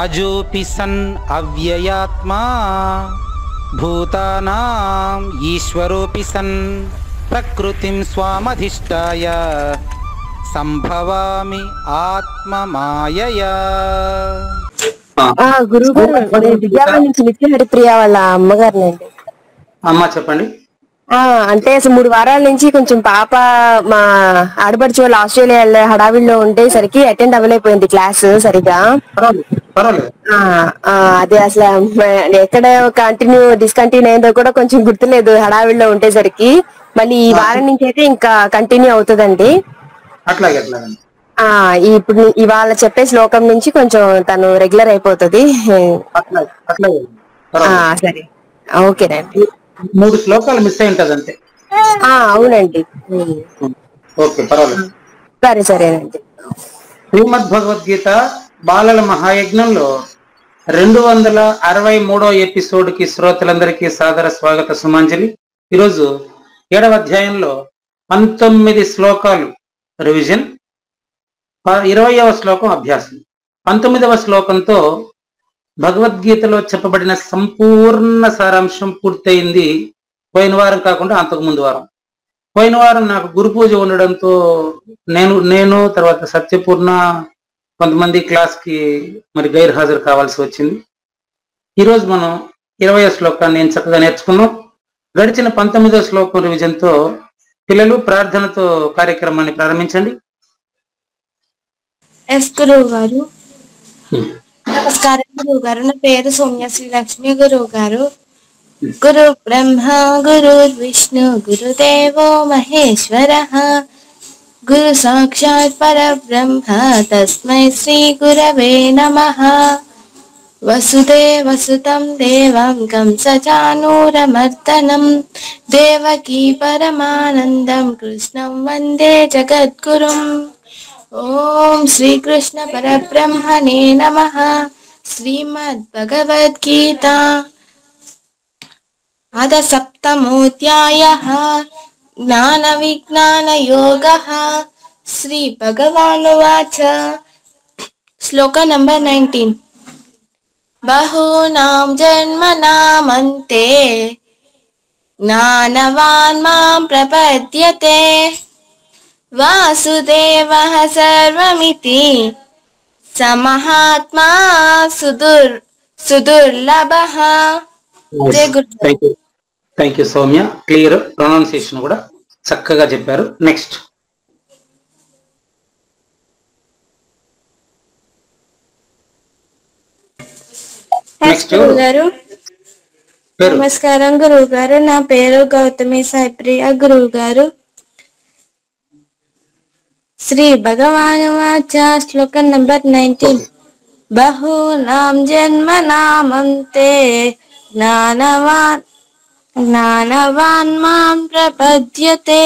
అజోపి sun అవ్యయాత్మా భూతానాం ఈశ్వరోపి sun ప్రకృతిం స్వామధిష్టాయ సంభవామి ఆత్మమాయయా. గురుగారు విద్యాలయం నుంచి నిత్య హరిప్రియ వాళ్ళ అమ్మగారినండి. అమ్మ చెప్పండి. అంటే అసలు 3 వారాల నుంచి కొంచెం పాప మా ఆడపడుచు వాళ్ళు ఆస్ట్రేలియా వెళ్ళే హడావిడిలో ఉండేసరికి అటెండ్ అవ్వలేకపోయింది క్లాస్ సరిగా. పర్వాలేదు. అదే అసలు ఎక్కడ డిస్కంటిన్యూ అయిందో కూడా కొంచెం గుర్తులేదు హడావిడిలో ఉండేసరికి. మళ్ళీ ఈ వారం నుంచి అయితే ఇంకా కంటిన్యూ అవుతుందండి. అట్లాగే ఇప్పుడు ఇవాళ చెప్పే శ్లోకం నుంచి కొంచెం తను రెగ్యులర్ అయిపోతుంది. సరే, ఓకేనండి. 3 శ్లోకాలు మిస్ అయి ఉంటది అంతే. అవునండి. ఓకే, పర్వాలేదు. సరేనండి. శ్రీమద్ భగవద్గీత బాలల మహాయజ్ఞంలో 263వ ఎపిసోడ్ కి శ్రోతలందరికీ సాదర స్వాగత సుమాంజలి. ఈరోజు 7వ అధ్యాయంలో 19 శ్లోకాలు రివిజన్, 20వ శ్లోకం అభ్యాసం. 19వ శ్లోకంతో భగవద్గీతలో చెప్పబడిన సంపూర్ణ సారాంశం పూర్తయింది. పోయిన వారం కాకుండా అంతకు ముందు వారం. పోయిన వారం నాకు గురు పూజ ఉండడంతో నేను తర్వాత సత్యపూర్ణ కొంతమంది క్లాస్ కి మరి గైర్హాజరు కావాల్సి వచ్చింది. ఈరోజు మనం 20వ శ్లోకాన్ని నేను చక్కగా నేర్చుకున్నాం. గడిచిన 19వ శ్లోకం రివిజన్తో పిల్లలు ప్రార్థనతో కార్యక్రమాన్ని ప్రారంభించండి. గురువు గారు నమస్కారం. గురువు గారు, నా పేరు సౌమ్య శ్రీలక్ష్మి. గురువు గారు, గురు బ్రహ్మ గురు విష్ణు గురుదేవో మహేశ్వర గురు సాక్షాత్ పరబ్రహ్మ తస్మై శ్రీ గురవే నమః. వసుదేవసుతం దేవం కంసచానూరమర్దనం దేవకీ పరమానందం కృష్ణం వందే జగద్గురుం. ఓం శ్రీకృష్ణ పరబ్రహ్మణే నమః. శ్రీమద్ భగవద్గీత అథ సప్తమోధ్యాయః జ్ఞాన విజ్ఞాన యోగః. శ్రీ భగవానువాచ. శ్లోక నంబర్ 19. బహూనాం జన్మనామంతే జ్ఞానవాన్ మాం ప్రపద్యతే వాసుదేవః సర్వమితి సమహాత్మా సుదుర్లభః. Thank you Soumya. Clear pronunciation కూడా చక్కగా చెప్పారు. నెక్స్ట్ గారు నమస్కారం. గురువు గారు, నా పేరు గౌతమి సాయిప్రియ. గురువు గారు, శ్రీ భగవానువాచ. శ్లోకం నంబర్ 19. బహూనాం జన్మనామంతే జ్ఞానవాన్ మాం ప్రపద్యతే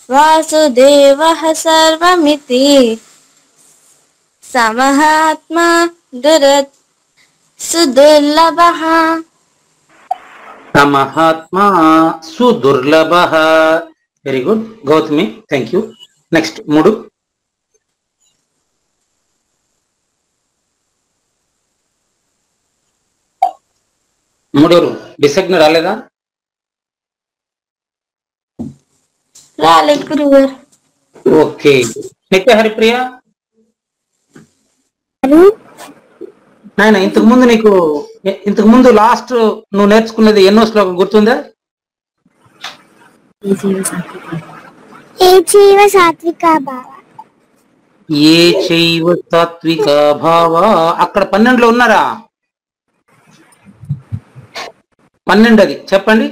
వాసుదేవః సర్వమితి సమహాత్మా సుదుర్లభః. సమహాత్మా సుదుర్లభః. Very good Gautami, thank you. Next 3. డిసగ్న రాలేదా? రాలేదు గురుగారు. ఓకే. నిత్య హరిప్రియ, నాయన ఇంతకు ముందు లాస్ట్ నువ్వు నేర్చుకున్నది ఎన్నో శ్లోకం గుర్తుందా? ఏ చైవ సాత్వికా భావ. అక్కడ 12లో ఉన్నారా? 12 అది చెప్పండి.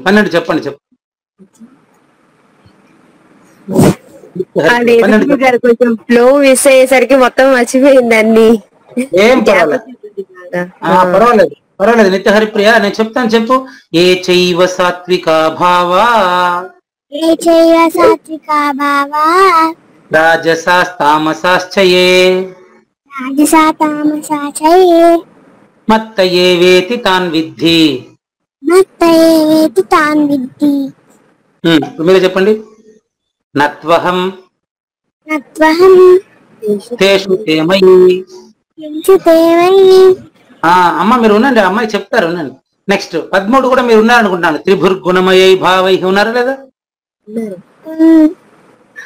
12 చెప్పండి. కొంచెం ఫ్లో మిస్ అయ్యేసరికి మొత్తం మర్చిపోయిందండి. ఏం పర్వాలేదు నిత్య హరిప్రియ, నేను చెప్తాను, చెప్పు. ఏ చైవ సాత్వికా భావా రాజసాస్తామసాశ్చయే మత్త ఏవేతి తాన్ విద్ధి. మీరు చెప్పండి. నత్వహం తేషు తే మయి ఎంచుతేమని అమ్మ మీరు ఉండండి, అమ్మాయి చెప్తారు ఉండండి. నెక్స్ట్ 13 కూడా మీరు ఉన్నారనుకుంటున్నాను. త్రిభుర్గుణమయై భావై ఉన్నారా లేదా?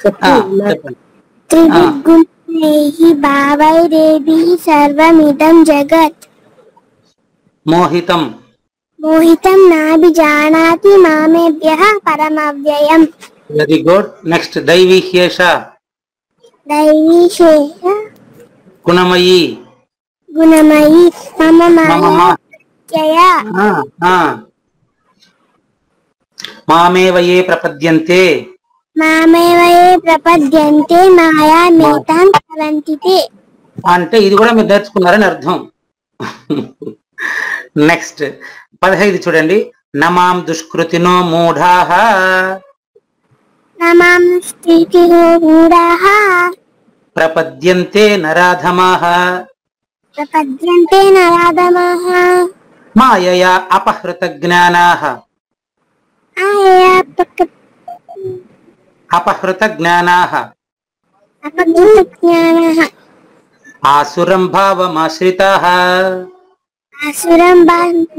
చెప్పండి. త్రివిద్గుణైః భావైరేభిః సర్వమిదం జగత్ మోహితం మోహితం నాభిజానాతి మామేభ్యః పరమవ్యయం. Very good. నెక్స్ట్ దైవీహ్యేష దైవీశేష గుణమయీ గుణమయీ మమ మమ మాయా మామేవ ఏ ప్రపద్యంతే మామేవ ఏ ప్రపద్యంతే మాయామేతాం చరంతి తే. అంటే ఇది కూడా మీరు నేర్చుకున్నారని అర్థం. నెక్స్ట్ 15 చూడండి. నమాం దుష్కృతినో మూఢాః నమాం స్థితిలో మూఢాః ప్రపద్యంతే నరాధమాః ప్రపద్యంతే నరాధమాః మాయయా అపహృత జ్ఞానాః అపహృత జ్ఞానాః అపజ్ఞానః ఆసురం భావమాశ్రితాః. అసురం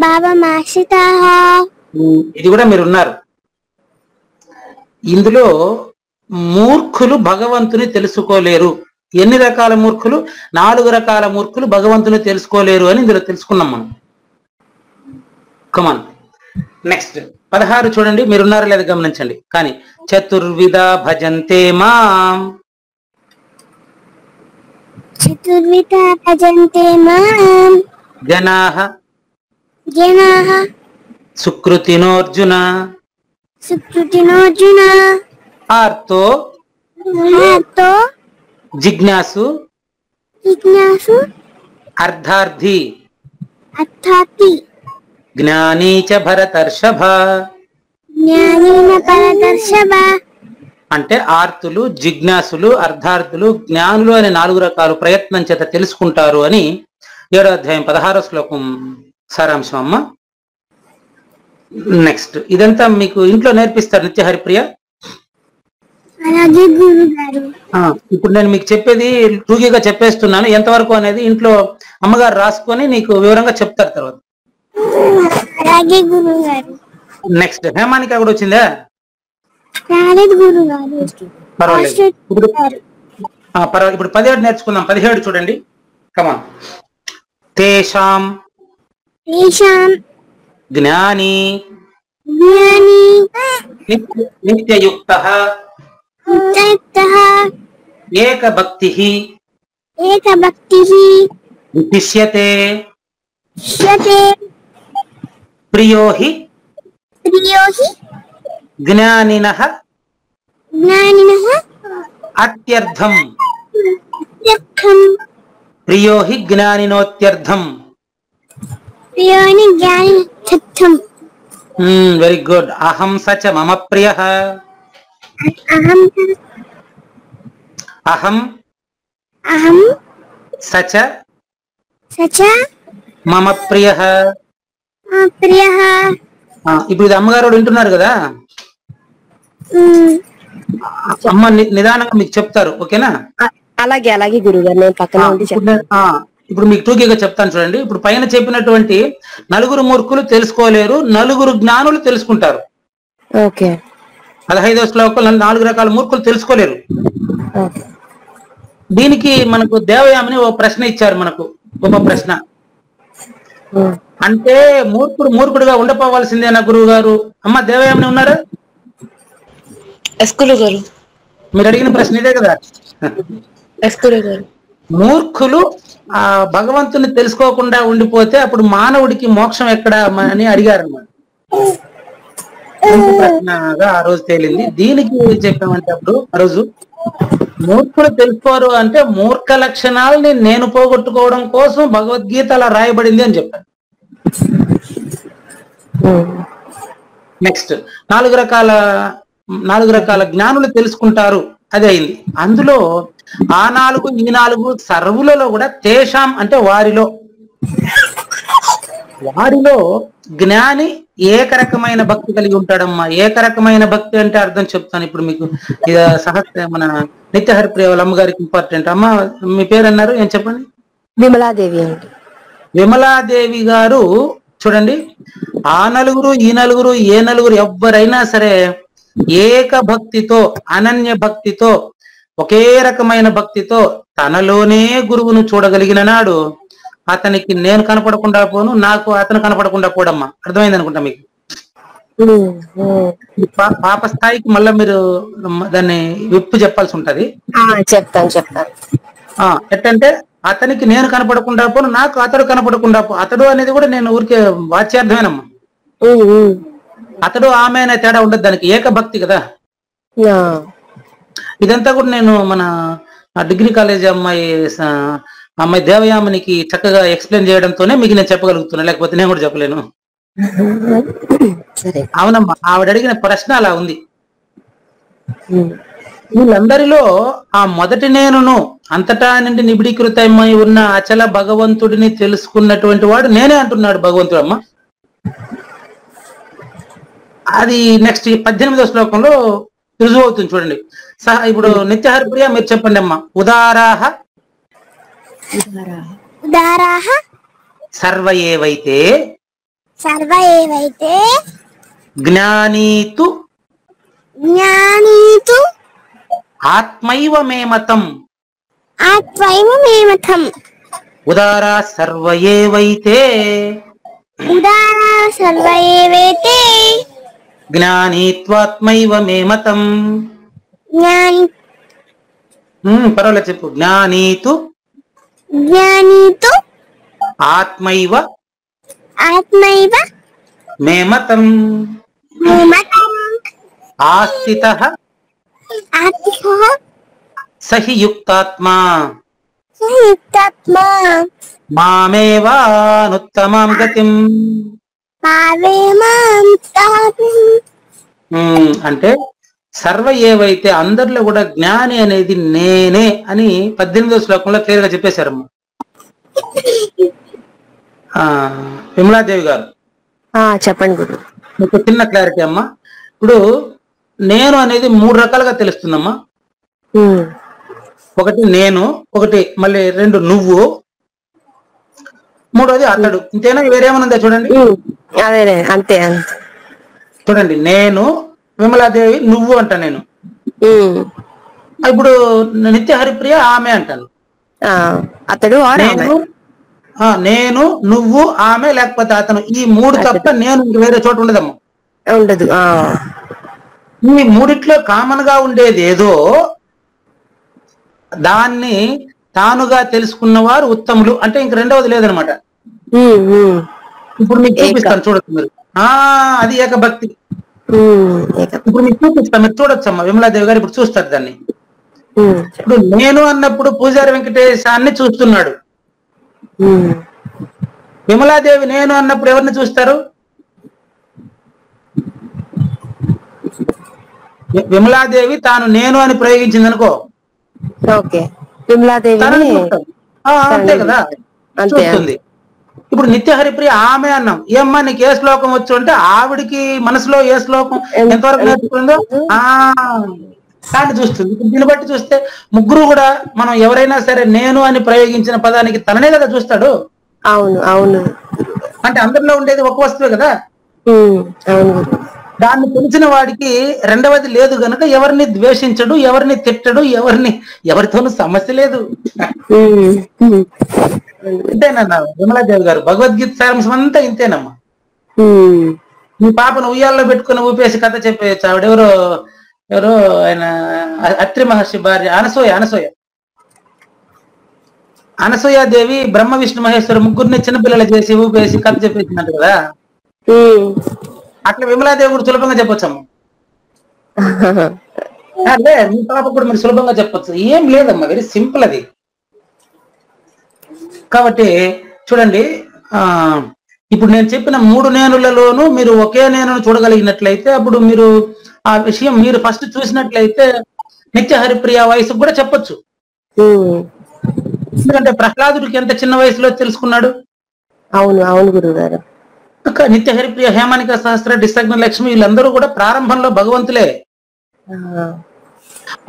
భావమాశ్రితాః. ఇది కూడా మీరు ఉన్నారు. ఇందులో మూర్ఖులు భగవంతుని తెలుసుకోలేరు. ఎన్ని రకాల మూర్ఖులు? 4 రకాల మూర్ఖులు భగవంతుని తెలుసుకోలేరు అని ఇందులో తెలుసుకున్నాం మనం. కమాన్. నెక్స్ట్ 16 చూడండి, మీరున్నారో లేదా గమనించండి. కానీ చతుర్విధ భజంతే మాం చతుర్విధ భజంతే మాం జనాః జనాః సుకృతినోర్జున సుకృతినోర్జున ఆర్తో ఆర్తో జిజ్ఞాసు జిజ్ఞాసు అర్థార్థి అర్థార్థి జ్ఞానీ చ భరతర్షభ. జ్ఞానేన పరదర్శవ. అంటే ఆర్తులు, జిజ్ఞాసులు, అర్థార్థులు, జ్ఞానులు అనే 4 రకాలు ప్రయత్నం చేత తెలుసుకుంటారు అని 7వ అధ్యాయం 16వ శ్లోకం సారాంశం అమ్మ. నెక్స్ట్ ఇదంతా మీకు ఇంట్లో నేర్పిస్తారు నిత్యహరిప్రియ. అలాగే గురువు గారు. ఇప్పుడు నేను మీకు చెప్పేది టూకీగా చెప్పేస్తున్నాను. ఎంతవరకు అనేది ఇంట్లో అమ్మగారు రాసుకొని నీకు వివరంగా చెప్తారు తర్వాత. అలాగే గురువు గారు. నెక్స్ట్ హేమానిక కూడా వచ్చిందా? రాలేదు గురువు గారు. పర్వాలేదు. పర్వాలేదు. ఇప్పుడు 17 నేర్చుకుందాం. 17 చూడండి. కమాన్. తేషాం తేషాం జ్ఞాని జ్ఞాని నిత్యయుక్తః నిత్యయుక్తః ఏకభక్తిః ఏకభక్తిః విశిష్యతే విశిష్యతే ప్రియో హి ప్రియో హి జ్ఞానినః జ్ఞానినః అత్యర్థం. అత్యర్థం. ప్రియో హి జ్ఞానినోత్యర్థం. ప్రియోని జ్ఞానినోత్యర్థం. Very good. అహం సచ మమ ప్రియః అహం అహం అహం సచ సచ మమ ప్రియః. ప్రియః. ఇప్పుడు ఇది అమ్మగారు వింటున్నారు కదా, అమ్మ నిదానంగా మీకు చెప్తారు. ఓకేనా? అలాగే అలాగే గురుగారు, నేను పక్కన ఉండి ఇప్పుడు మీకు టూకీగా చెప్తాను చూడండి. ఇప్పుడు పైన చెప్పినటువంటి 4 మూర్ఖులు తెలుసుకోలేరు, 4 జ్ఞానులు తెలుసుకుంటారు. ఓకే. 15వ శ్లోకంలో 4 రకాల మూర్ఖులు తెలుసుకోలేరు. దీనికి మనకు దేవయామని ఓ ప్రశ్న ఇచ్చారు. మనకు గొప్ప ప్రశ్న. అంటే మూర్ఖుడుగా ఉండపోవాల్సిందేనా గురువు గారు? అమ్మ దేవయామని ఉన్నారా? గురుగారు మీరు అడిగిన ప్రశ్న ఇదే కదా. గురుగారు మూర్ఖులు ఆ భగవంతుని తెలుసుకోకుండా ఉండిపోతే అప్పుడు మానవుడికి మోక్షం ఎక్కడ అని అడిగారు అన్నమాట. ప్రశ్నగా ఆ రోజు తేలింది. దీనికి చెప్పామంటే అప్పుడు ఆ రోజు మూర్ఖులు తెలుసుకోరు అంటే మూర్ఖ లక్షణాలని నేను పోగొట్టుకోవడం కోసం భగవద్గీత అలా రాయబడింది అని చెప్పాను. నెక్స్ట్ 4 రకాల జ్ఞానులు తెలుసుకుంటారు, అదే అయింది. అందులో ఆ 4 ఈ 4 సర్వులలో కూడా తేషాం అంటే వారిలో జ్ఞాని ఏకరకమైన భక్తి కలిగి ఉంటాడమ్మా. ఏకరకమైన భక్తి అంటే అర్థం చెప్తాను ఇప్పుడు మీకు. మన నిత్యహరిప్రియ వాళ్ళ అమ్మగారికి ఇంపార్టెంట్. అమ్మ మీ పేరు అన్నారు, ఏం చెప్పండి? విమలాదేవి అండి. విమలాదేవి గారు చూడండి, ఆ నలుగురు ఈ నలుగురు ఏ నలుగురు ఎవ్వరైనా సరే ఏక భక్తితో అనన్య భక్తితో ఒకే రకమైన భక్తితో తనలోనే గురువును చూడగలిగిన నాడు అతనికి నేను కనపడకుండా పోను, నాకు అతను కనపడకుండా పోడమ్మా. అర్థమైంది అనుకుంటా మీకు. పాప స్థాయికి మళ్ళీ మీరు దాన్ని విప్పు చెప్పాల్సి ఉంటది. చెప్తాను. ఎట్టంటే అతనికి నేను కనపడకుండా పోను, నాకు అతడు కనపడకుండా పో. అతడు అనేది కూడా నేను ఊరికే వాచ్యార్థమేనమ్మా. అతడు ఆమె అనే తేడా ఉండదు, దానికి ఏకభక్తి కదా. ఇదంతా కూడా నేను మన డిగ్రీ కాలేజ్ అమ్మాయి దేవయామనికి చక్కగా ఎక్స్ప్లెయిన్ చేయడంతోనే మీకు నేను చెప్పగలుగుతున్నా, లేకపోతే నేను కూడా చెప్పలేను. అవునమ్మా, ఆవిడ అడిగిన ప్రశ్న అలా ఉంది. వీళ్ళందరిలో ఆ మొదటి నేనును అంతటా నుండి నిబిడీకృతమై ఉన్న అచల భగవంతుడిని తెలుసుకున్నటువంటి వాడు నేనే అంటున్నాడు భగవంతుడు అమ్మ. అది నెక్స్ట్ 18వ శ్లోకంలో రుజువు అవుతుంది చూడండి. ఇప్పుడు నిత్యహరిప్రియ మీరు చెప్పండి అమ్మా. ఉదారాహ సర్వ ఏవైతే జ్ఞానీతు ఆత్మైవ మే మతం. ఉదారా సర్వ ఏవైతే జ్ఞానీత్వాత్మైవ మే మతం. పర్వాలేదు చెప్పు. జ్ఞానీతు ఆత్మైవ మే మతం. ఆస్థితః సహి యుక్తాత్మా మామేవానుత్తమాం గతిం. అంటే సర్వ ఏవైతే అందరిలో కూడా జ్ఞాని అనేది నేనే అని 18వ శ్లోకంలో క్లియర్ గా చెప్పేశారమ్మా విమలాదేవి గారు. చెప్పండి గురు. మీకు చిన్న క్లారిటీ అమ్మా. ఇప్పుడు నేను అనేది 3 రకాలుగా తెలుస్తుందమ్మా. ఒకటి నేను, ఒకటి మళ్ళీ 2 నువ్వు, 3వది అతడు. ఇంతేనా? వేరేమనుందా చూడండి. అదే అంతే. చూడండి, నేను విమలాదేవి నువ్వు అంటా నేను. ఇప్పుడు నిత్య హరిప్రియ ఆమె అంటాను. అతడు నేను నువ్వు ఆమె లేకపోతే అతను, ఈ 3 తప్ప నేను వేరే చోట ఉండదమ్మా. ఉండదు. ఈ 3 కామన్ గా ఉండేది ఏదో దాన్ని తానుగా తెలుసుకున్న వారు ఉత్తములు. అంటే ఇంక 2వది లేదనమాట. ఇప్పుడు మీకు చూపిస్తాను చూడొచ్చు మీరు. అది ఏకభక్తి. ఇప్పుడు మీకు చూపిస్తాను, మీరు చూడొచ్చమ్మా. విమలాదేవి గారు ఇప్పుడు చూస్తారు దాన్ని. ఇప్పుడు నేను అన్నప్పుడు పూజారి వెంకటేశాన్ని చూస్తున్నాడు. విమలాదేవి నేను అన్నప్పుడు ఎవరిని చూస్తారు? విమలాదేవి తాను నేను అని ప్రయోగించింది అనుకో, అంతే కదా, చూస్తుంది. ఇప్పుడు నిత్య హరిప్రియ ఆమె అన్నాం. ఏమ్మా నీకు ఏ శ్లోకం వచ్చు అంటే ఆవిడికి మనసులో ఏ శ్లోకం ఎంతవరకు నేర్చుకుందో దాన్ని చూస్తుంది. దీన్ని బట్టి చూస్తే ముగ్గురు కూడా మనం ఎవరైనా సరే నేను అని ప్రయోగించిన పదానికి తననే కదా చూస్తాడు. అవును. అంటే అందరిలో ఉండేది ఒక వస్తువే కదా. దాన్ని తెలిసిన వాడికి 2వది లేదు గనక ఎవరిని ద్వేషించడు, ఎవరిని తిట్టడు, ఎవరితోనూ సమస్య లేదు. ఇంతేనన్నా విమలాదేవి గారు. భగవద్గీత సారాంశం అంతా ఇంతేనమ్మా. మీ పాపను ఉయ్యాల్లో పెట్టుకుని ఊపేసి కథ చెప్పేయచ్చు. ఆవిడెవరో ఆయన అత్రి మహర్షి భార్య అనసూయాదేవి బ్రహ్మ విష్ణు మహేశ్వరు ముగ్గురిని చిన్నపిల్లలు చేసి ఊపేసి కథ చెప్పేసిందంట కదా. అట్లా విమలాదేవి కూడా సులభంగా చెప్పొచ్చమ్మా. అదే మీ పాప కూడా మీరు సులభంగా చెప్పొచ్చు. ఏం లేదమ్మా, వెరీ సింపుల్ అది. కాబట్టి చూడండి, ఇప్పుడు నేను చెప్పిన 3 నేనులలోనూ మీరు ఒకే నేనును చూడగలిగినట్లయితే అప్పుడు మీరు ఆ విషయం మీరు ఫస్ట్ చూసినట్లయితే నిత్య హరిప్రియ వయసు కూడా చెప్పొచ్చు. ఎందుకంటే ప్రహ్లాదుడికి ఎంత చిన్న వయసులో తెలుసుకున్నాడు. అవును గురువు గారు. నిత్య హరిప్రియ, హేమానిక సహస్ర, డిసగ్న లక్ష్మి వీళ్ళందరూ కూడా ప్రారంభంలో భగవంతులే.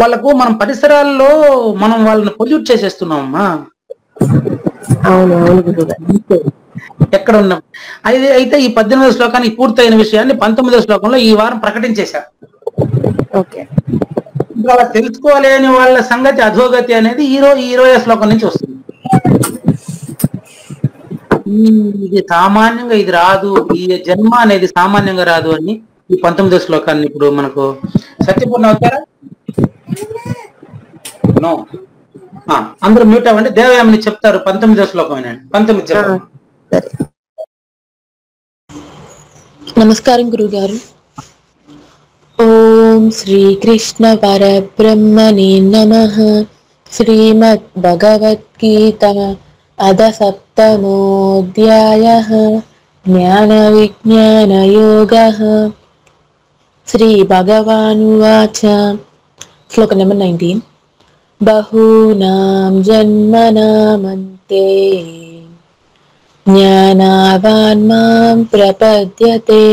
వాళ్ళకు మనం పరిసరాల్లో మనం వాళ్ళని పొల్యూట్ చేసేస్తున్నామమ్మా. అవును అవును గురుగారు. ఎక్కడ ఉన్నాం అయితే ఈ 18వ శ్లోకానికి పూర్తయిన విషయాన్ని 19వ శ్లోకంలో ఈ వారం ప్రకటించేశారు. ఓకే. ఇంకా అలా తెలుసుకోలేని వాళ్ళ సంగతి అధోగతి అనేది ఈ 20వ శ్లోకం నుంచి వస్తుంది. ఇది సామాన్యంగా ఇది రాదు, ఈ జన్మ అనేది సామాన్యంగా రాదు అని ఈ 19వ శ్లోకాన్ని ఇప్పుడు మనకు సత్యపూర్ణ అవుతారా? నో. అందరూ మ్యూట్ అవ్వండి. దేవయామిని చెప్తారు 19వ శ్లోకం వినండి. 19 చెప్పండి. నమస్కారం గురుగారు. ఓం శ్రీకృష్ణ పరబ్రహ్మణే నమః. శ్రీమద్ భగవద్గీత అథ సప్తమోऽధ్యాయః. జ్ఞాన విజ్ఞాన యోగః. శ్రీ భగవానువాచ. శ్లోక నెంబర్ 19. బహూనాం జన్మనామంతే జ్ఞానావాన్ మాం ప్రపద్యతే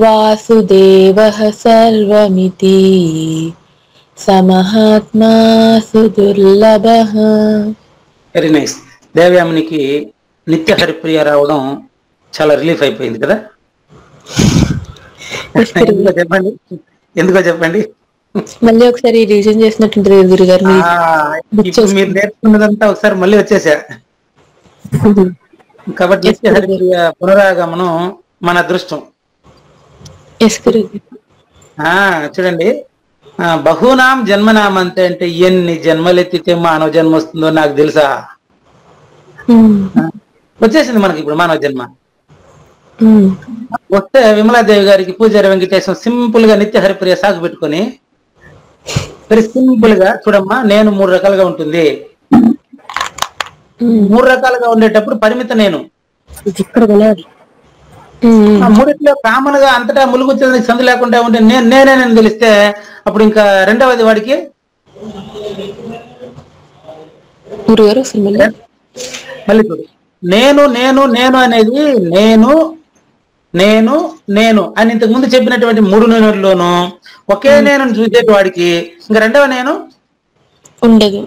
వాసుదేవః సర్వమితి సమహాత్మా సుదుర్లభః. Very nice. దేవయామినికి నిత్య హరిప్రియ రావడం చాలా రిలీఫ్ అయిపోయింది కదా? ఎందుకో చెప్పండి. మళ్ళీ ఒకసారి రివిజన్ చేసినట్టుంటది గురుగారు. ఇప్పుడు మీరు నేర్చుకున్నదంతా ఒకసారి మళ్ళీ వచ్చేసా కాబట్టి నిత్య హరిప్రియ పునరాగమనం మన అదృష్టం. చూడండి, బహునాం జన్మనామంతే అంటే ఎన్ని జన్మలెత్తితే మానవ జన్మ వస్తుందో నాకు తెలుసా? వచ్చేసింది మనకి ఇప్పుడు మానవ జన్మ. వస్తే విమలాదేవి గారికి పూజారి వెంకటేశ్వరం సింపుల్ గా నిత్య హరిప్రియ సాగు పెట్టుకొని వెరీ సింపుల్ గా చూడమ్మా, నేను 3 రకాలుగా ఉంటుంది. 3 రకాలుగా ఉండేటప్పుడు పరిమిత నేను. మూడిట్లో కామన్ గా అంతటా ములుగుచ్చేదానికి సందు లేకుండా ఉంటే నేనేనని తెలిస్తే అప్పుడు ఇంకా రెండవది వాడికి మళ్ళీ చూడు, నేను నేను నేను అనేది నేను నేను నేను అని ఇంతకు ముందు చెప్పినటువంటి 3 నేనుల్లోనూ ఒకే నేను చూసేటి వాడికి ఇంకా రెండవ నేను ఉండదు.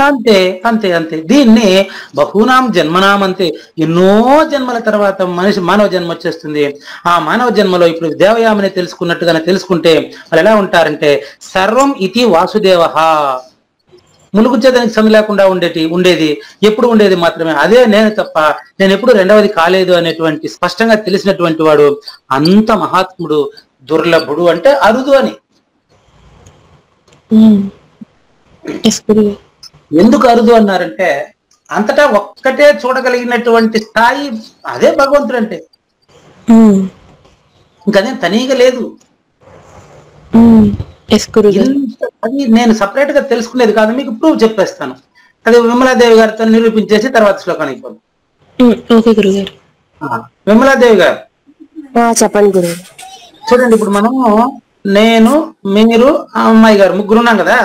అంతే అంతే అంతే. దీన్ని బహునాం జన్మనాం అంతే. ఎన్నో జన్మల తర్వాత మానవ జన్మ వచ్చేస్తుంది. ఆ మానవ జన్మలో ఇప్పుడు దేవయామిని తెలుసుకున్నట్టుగానే తెలుసుకుంటే వాళ్ళు ఎలా ఉంటారంటే సర్వం ఇతి వాసుదేవః. ములుగుచ్చేదానికి సందు లేకుండా ఉండేది ఎప్పుడు ఉండేది మాత్రమే అదే నేను తప్ప నేను ఎప్పుడు రెండవది కాలేదు అనేటువంటి స్పష్టంగా తెలిసినటువంటి వాడు అంత మహాత్ముడు, దుర్లభుడు అంటే అరుదు అని. ఎందుకు అరుదు అన్నారంటే అంతటా ఒక్కటే చూడగలిగినటువంటి స్థాయి అదే భగవంతుడు అంటే. ఇంకదేం తనీగా లేదు. అది నేను సపరేట్ గా తెలుసుకునేది కాదు, మీకు ప్రూవ్ చెప్పేస్తాను. అది విమలాదేవి గారితో నిరూపించేసి తర్వాత శ్లోకానికి పోదు. విమలాదేవి గారు చెప్పండి గురువు. చూడండి, ఇప్పుడు మనము నేను, మీరు, ఆ అమ్మాయి గారు ముగ్గురు ఉన్నాం కదా.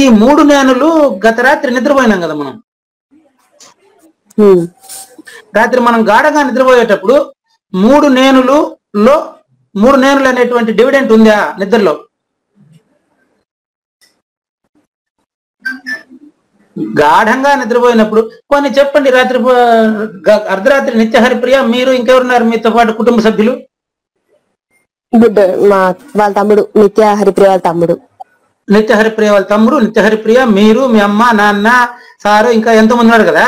ఈ 3 నేనులు గత రాత్రి నిద్రపోయినాం కదా మనం. రాత్రి మనం గాఢంగా నిద్రపోయేటప్పుడు 3 నేనులు అనేటువంటి డివిడెంట్ ఉందా నిద్రలో? గాఢంగా నిద్రపోయినప్పుడు కొన్ని చెప్పండి. రాత్రి అర్ధరాత్రి నిత్య హరిప్రియ, మీరు ఇంకెవరున్నారు మీతో పాటు కుటుంబ సభ్యులు? వాళ్ళ తమ్ముడు నిత్య హరిప్రియ వాళ్ళ తమ్ముడు. నిత్య హరిప్రియ వాళ్ళ తమ్ముడు, నిత్య హరిప్రియ, మీరు, మీ అమ్మ, నాన్న, సారు, ఇంకా ఎంతమంది ఉన్నారు కదా.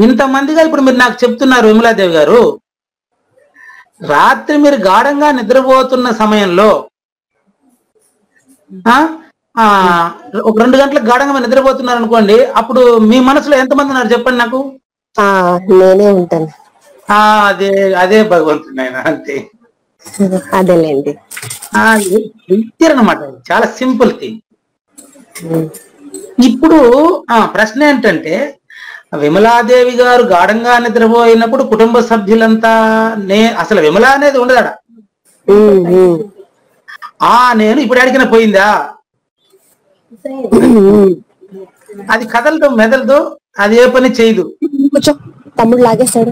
ఇంతమందిగా ఇప్పుడు మీరు నాకు చెప్తున్నారు విమలాదేవి గారు, రాత్రి మీరు గాఢంగా నిద్రపోతున్న సమయంలో ఒక 2 గంటలకు గాఢంగా మీరు నిద్రపోతున్నారు అనుకోండి, అప్పుడు మీ మనసులో ఎంతమంది ఉన్నారు చెప్పండి నాకు. నేనే ఉంటాను. అదే భగవంతుడు ఆయన, అంతే. అదేలేండి అన్నమాట. చాలా సింపుల్ థింగ్. ఇప్పుడు ప్రశ్న ఏంటంటే, విమలాదేవి గారు గాఢంగా నిద్రపోయినప్పుడు కుటుంబ సభ్యులంతా అసలు విమల అనేది ఉండదాడ. నేను ఇప్పుడు అడిగిన పోయిందా? అది కదలదు, మెదలదు, అది ఏ పని చేయదు. తమ్ముడు లాగేస్తాడు,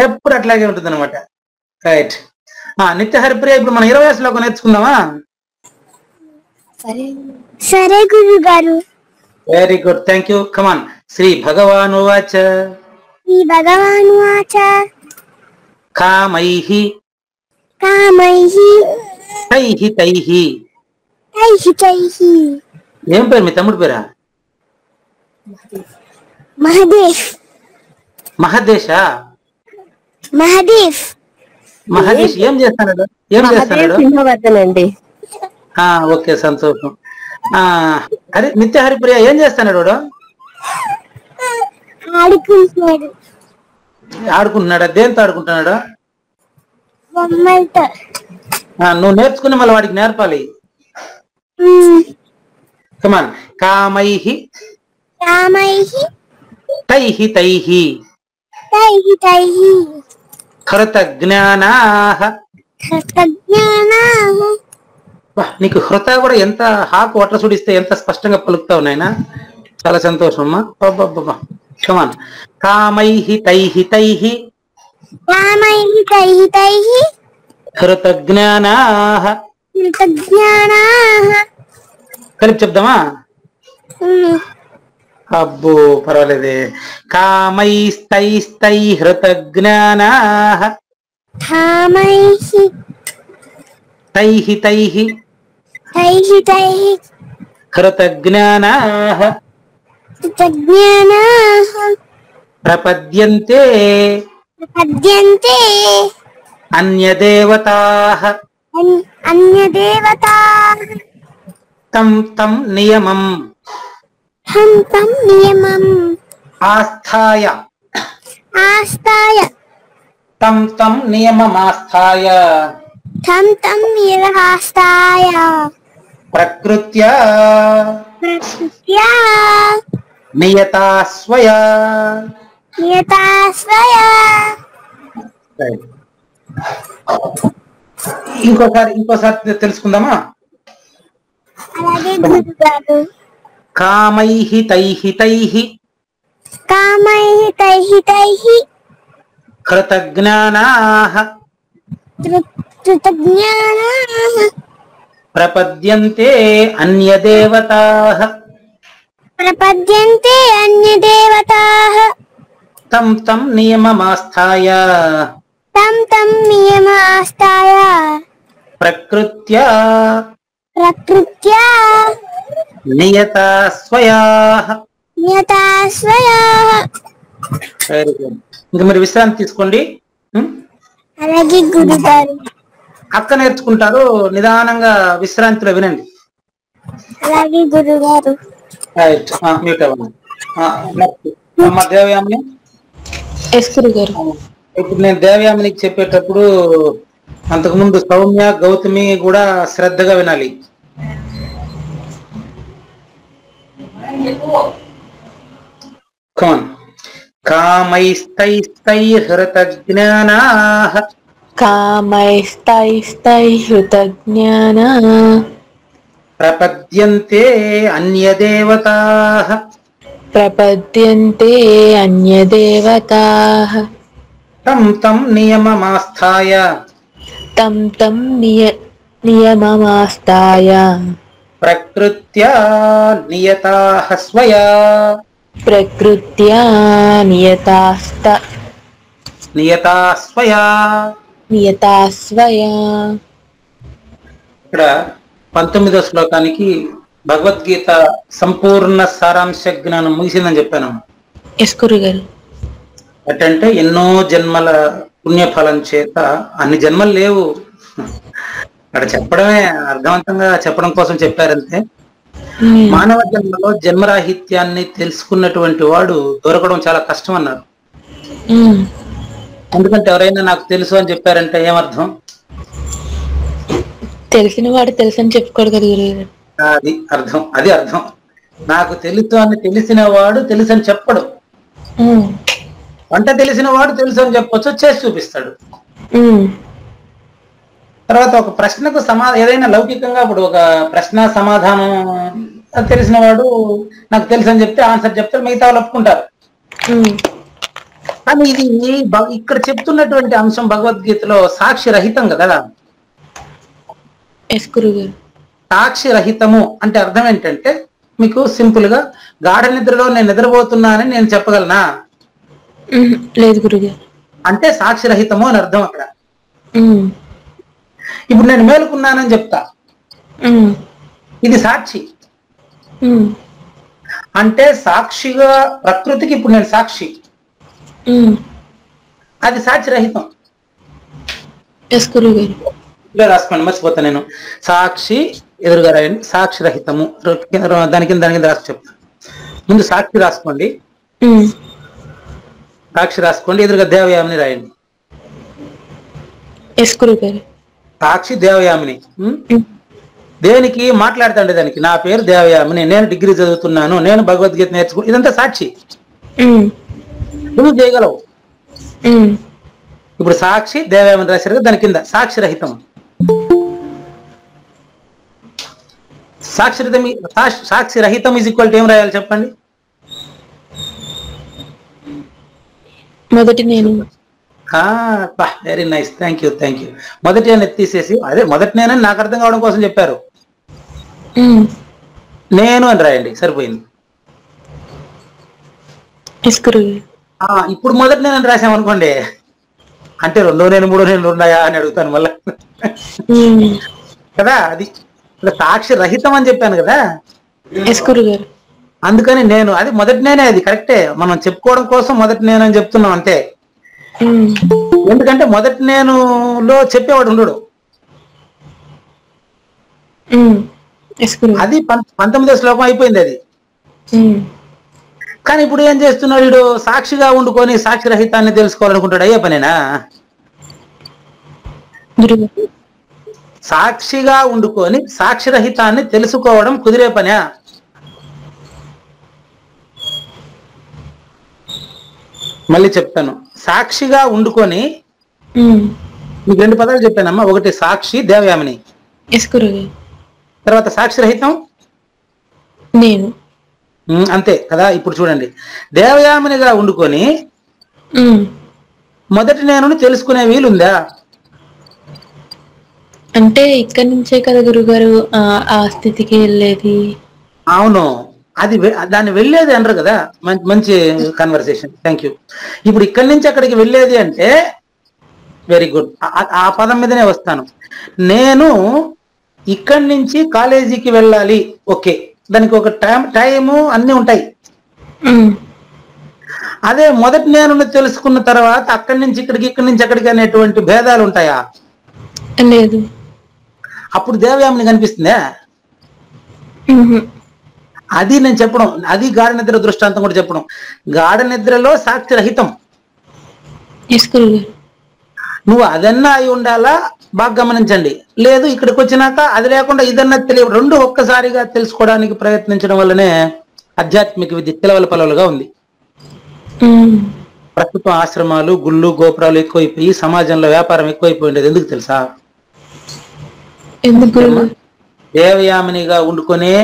ఎప్పుడు అట్లాగే ఉంటుంది అనమాట. రైట్. నిత్య హరిప్రియ, ఇప్పుడు మనం 20వ శ్లోకం నేర్చుకుందామా? సరే గురువు గారు. Very good, thank you. Come on. శ్రీ భగవానువాచ శ్రీ భగవానువాచ కామైః కామైః తైః తైః. తైః తైః ఏం పేరు మీ తమ్ముడి పేరా? మహదేవ్ మహదేశా? మహదేవ్ మహదేశ్ ఏం చేస్తాడు? సింహవర్ధన్ అండి. ఓకే, సంతోషం. నిత్య హరిప్రియ ఏం చేస్తాడు వాడు? ఆడుకుంటున్నాడు. ఆడుకుంటున్నాడా? దేంతో ఆడుకుంటున్నాడా? బొమ్మలతో. నువ్వు నేర్చుకుని మళ్ళీ వాడికి నేర్పాలి. కమాన్. కామైః కామైః తైః తైః తైః తైః హృతజ్ఞానాః. కృతజ్ఞానాః. నీకు హృత కూడా ఎంత హాకు వట్ల సుడిస్తే ఎంత స్పష్టంగా పలుకుతావు నాయనా. చాలా సంతోషం అమ్మా. కమాన్. కామైః తైః తైః కామైః తైః తైః హృతజ్ఞానాః. కృతజ్ఞానాః. కలిపి చెప్దామా? అబ్బో పర్వాలేదే. కామైస్తైస్తై హృతజ్ఞానాః. కామైః తైః తైః తైః తైః హృతజ్ఞానాః కృతజ్ఞానాః. ప్రపద్యంతే ప్రపద్యంతే అన్యదేవతాః. అన్యదేవతాః. తం తం నియమం తం తం నియమం ఆస్థాయ. ఆస్థాయ. తం తం నియమమాస్థాయ తం తం నియమమాస్థాయ ప్రకృత్యా ప్రకృత్యా నియతా స్వయా. నియతా స్వయా. ఇంకోసారి తెలుసుకుందామా? అలాగే గురుగారు. కామైః తైః తైః కామైః తైః తైః కృతజ్ఞానాః కృతజ్ఞానాః. ప్రపద్యంతే అన్యదేవతాః. ప్రపద్యంతే అన్యదేవతాః. తం తం నియమమాస్థాయ తం తం నియమమాస్థాయ ప్రకృత్యా ప్రకృత్యా నియతా స్వయా. నియతా స్వయా. Very good. ఇంకా మీరు విశ్రాంతి తీసుకోండి. అలాగే గురుగారు. అక్క నేర్చుకుంటారు, నిదానంగా విశ్రాంతిలో వినండి. అలాగే గురుగారు. రైట్. మ్యూట్ అవ్వండి. అమ్మ దేవయామిని. ఇప్పుడు నేను దేవయామినికి చెప్పేటప్పుడు అంతకుముందు సౌమ్య గౌతమి కూడా శ్రద్ధగా వినాలి. కామైస్తైస్తై హృతజ్ఞానాః. కామైస్తైస్తై హృతజ్ఞానాః ప్రపద్యంతే అన్యదేవతాః. ప్రపద్యంతే అన్యదేవతాః. తం తం నియమమాస్థాయ తం తం నియమమాస్థాయ ప్రకృత్యా నియతాః స్వయా. ప్రకృత్యా నియతా స్వయా. ఇక్కడ 19వ శ్లోకానికి భగవద్గీత సంపూర్ణ సారాంశ జ్ఞానం ముగిసిందని చెప్పాను. ఎస్ గురుగారు. అంటే ఎన్నో జన్మల పుణ్యఫలం చేత అన్ని జన్మలు లేవు, అక్కడ చెప్పడమే అర్థవంతంగా చెప్పడం కోసం చెప్పారంతే. మానవ జన్మలో జన్మరాహిత్యాన్ని తెలుసుకున్నటువంటి వాడు దొరకడం చాలా కష్టం అన్నారు. ఎందుకంటే ఎవరైనా నాకు తెలుసు అని చెప్పారంటే ఏమర్థం? తెలిసిన వాడు తెలుసు అని చెప్పుకోడు కదా గురుగారు. అది అర్థం. నాకు తెలుసు అని తెలిసిన వాడు తెలుసు అని చెప్పడు. వంట తెలిసిన వాడు తెలుసు అని చెప్పొచ్చు, చేసి చూపిస్తాడు. తర్వాత ఒక ప్రశ్నకు ఏదైనా లౌకికంగా ఇప్పుడు ఒక ప్రశ్న సమాధానం తెలిసిన వాడు నాకు తెలుసు అని చెప్తే ఆన్సర్ చెప్తారు, మిగతా వాళ్ళు ఒప్పుకుంటారు. కానీ ఇది ఇక్కడ చెప్తున్నటువంటి అంశం భగవద్గీతలో సాక్షి రహితం కదా. సాక్షి రహితము అంటే అర్థం ఏంటంటే మీకు సింపుల్ గా గాఢ నిద్రలో నేను నిద్రపోతున్నానని నేను చెప్పగలనా? లేదు గురుగారు. అంటే సాక్షిరహితము అని అర్థం అక్కడ. ఇప్పుడు నేను మేలుకున్నానని చెప్తా, ఇది సాక్షి. అంటే సాక్షిగా ప్రకృతికి ఇప్పుడు నేను సాక్షి, అది సాక్షిరహితం. ఇలా రాసుకోండి, మర్చిపోతా నేను. సాక్షి ఎదురుగా రాయండి, సాక్షిరహితము. దాని కింద రాసి చెప్తా. ముందు సాక్షి రాసుకోండి, సాక్షి రాసుకోండి, ఎదురుగా దేవయామిని రాయండి. సాక్షి దేవయామిని. దేనికి మాట్లాడుతాండే దానికి, నా పేరు దేవయామిని, నేను డిగ్రీ చదువుతున్నాను, నేను భగవద్గీత నేర్చుకో, ఇదంతా సాక్షి. నువ్వు చేయగలవు. ఇప్పుడు సాక్షి దేవయామిని రాశారు, దాని కింద సాక్షిరహితం. సాక్షిరహితం ఈజ్ ఈక్వల్ టు ఏం రాయాలి చెప్పండి? మొదటి నేను. Very nice, thank you. మొదటి నేను తీసేసి, అదే మొదటి నేనని నాకు అర్థం కావడం కోసం చెప్పారు, నేను అని రాయండి, సరిపోయింది. ఇప్పుడు మొదటి నేను రాసామనుకోండి, అంటే 2 నేను 3 నేను ఉన్నాయా అని అడుగుతాను మళ్ళా కదా. అది సాక్షి రహితం అని చెప్పాను కదా, అందుకని నేను, అది మొదటి నేనే, అది కరెక్టే. మనం చెప్పుకోవడం కోసం మొదటి నేను అని చెప్తున్నాం అంతే. ఎందుకంటే మొదటి నేనులో చెప్పేవాడు ఉండడు. అది 19వ శ్లోకం అయిపోయింది అది. కానీ ఇప్పుడు ఏం చేస్తున్నాడు వీడు? సాక్షిగా ఉండుకొని సాక్షి రహితాన్ని తెలుసుకోవాలనుకుంటాడు. అయ్యే పనేనా? సాక్షిగా ఉండుకొని సాక్షి రహితాన్ని తెలుసుకోవడం కుదిరే పనా? మళ్ళీ చెప్తాను. సాక్షిగా ఉండుకొని, మీకు 2 పదాలు చెప్పానమ్మా. ఒకటి సాక్షి దేవయామిని, తర్వాత సాక్షి రహితం నేను. అంతే కదా. ఇప్పుడు చూడండి, దేవయామినిగా ఉండుకొని మొదటి నేను తెలుసుకునే వీలుందా? అంటే ఇక్కడి నుంచే కదా గురుగారు ఆ స్థితికి వెళ్ళేది. అవును, అది దాన్ని వెళ్ళేది అనరు కదా. మంచి కన్వర్సేషన్, థ్యాంక్ యూ. ఇప్పుడు ఇక్కడి నుంచి అక్కడికి వెళ్ళేది అంటే వెరీ గుడ్. ఆ పదం మీదనే వస్తాను. నేను ఇక్కడి నుంచి కాలేజీకి వెళ్ళాలి, ఓకే, దానికి ఒక టైము అన్ని ఉంటాయి. అదే మొదటి నేను తెలుసుకున్న తర్వాత అక్కడి నుంచి ఇక్కడికి, ఇక్కడి నుంచి అక్కడికి అనేటువంటి భేదాలు ఉంటాయా? లేదు. అప్పుడు దేవయామిని కనిపిస్తుందా? అది నేను చెప్పడం, అది గాఢ నిద్ర దృష్టాంతం కూడా చెప్పడం. గాఢ నిద్రలో సాక్షి రహితం. నువ్వు అదన్నా అయి ఉండాలా, బాగా గమనించండి. లేదు, ఇక్కడికి వచ్చినాక అది లేకుండా ఇదన్నా తెలియ, రెండు ఒక్కసారిగా తెలుసుకోవడానికి ప్రయత్నించడం వల్లనే ఆధ్యాత్మిక విద్య పిలవల పలవలుగా ఉంది. ప్రస్తుతం ఆశ్రమాలు, గుళ్ళు, గోపురాలు ఎక్కువైపోయి సమాజంలో వ్యాపారం ఎక్కువైపోయింది. ఎందుకు తెలుసా? దేవయామినిగా ఉండుకొనే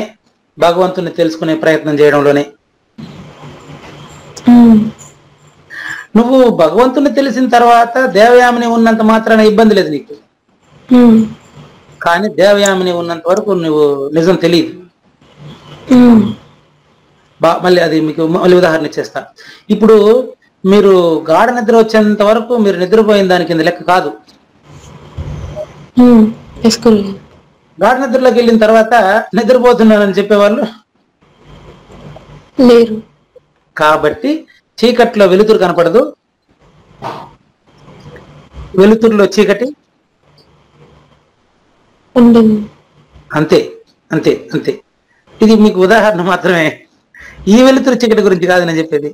భగవంతుని తెలుసుకునే ప్రయత్నం చేయడంలోనే. నువ్వు భగవంతుని తెలిసిన తర్వాత దేవయామిని ఉన్నంత మాత్రాన ఇబ్బంది లేదు నీకు. కానీ దేవయామిని ఉన్నంత వరకు నువ్వు నిజం తెలియదు. మళ్ళీ అది మీకు మళ్ళీ ఉదాహరణ ఇచ్చేస్తా. ఇప్పుడు మీరు గాఢ నిద్ర వచ్చేంత వరకు మీరు నిద్రపోయిన దాని కింద లెక్క కాదు. గాఢ నిద్రలోకి వెళ్ళిన తర్వాత నిద్రపోతున్నానని చెప్పేవాళ్ళు లేరు. కాబట్టి చీకట్లో వెలుతురు కనపడదు, వెలుతురులో చీకటి అంతే అంతే అంతే. ఇది మీకు ఉదాహరణ మాత్రమే. ఈ వెలుతురు చీకటి గురించి కాదు నేను చెప్పేది.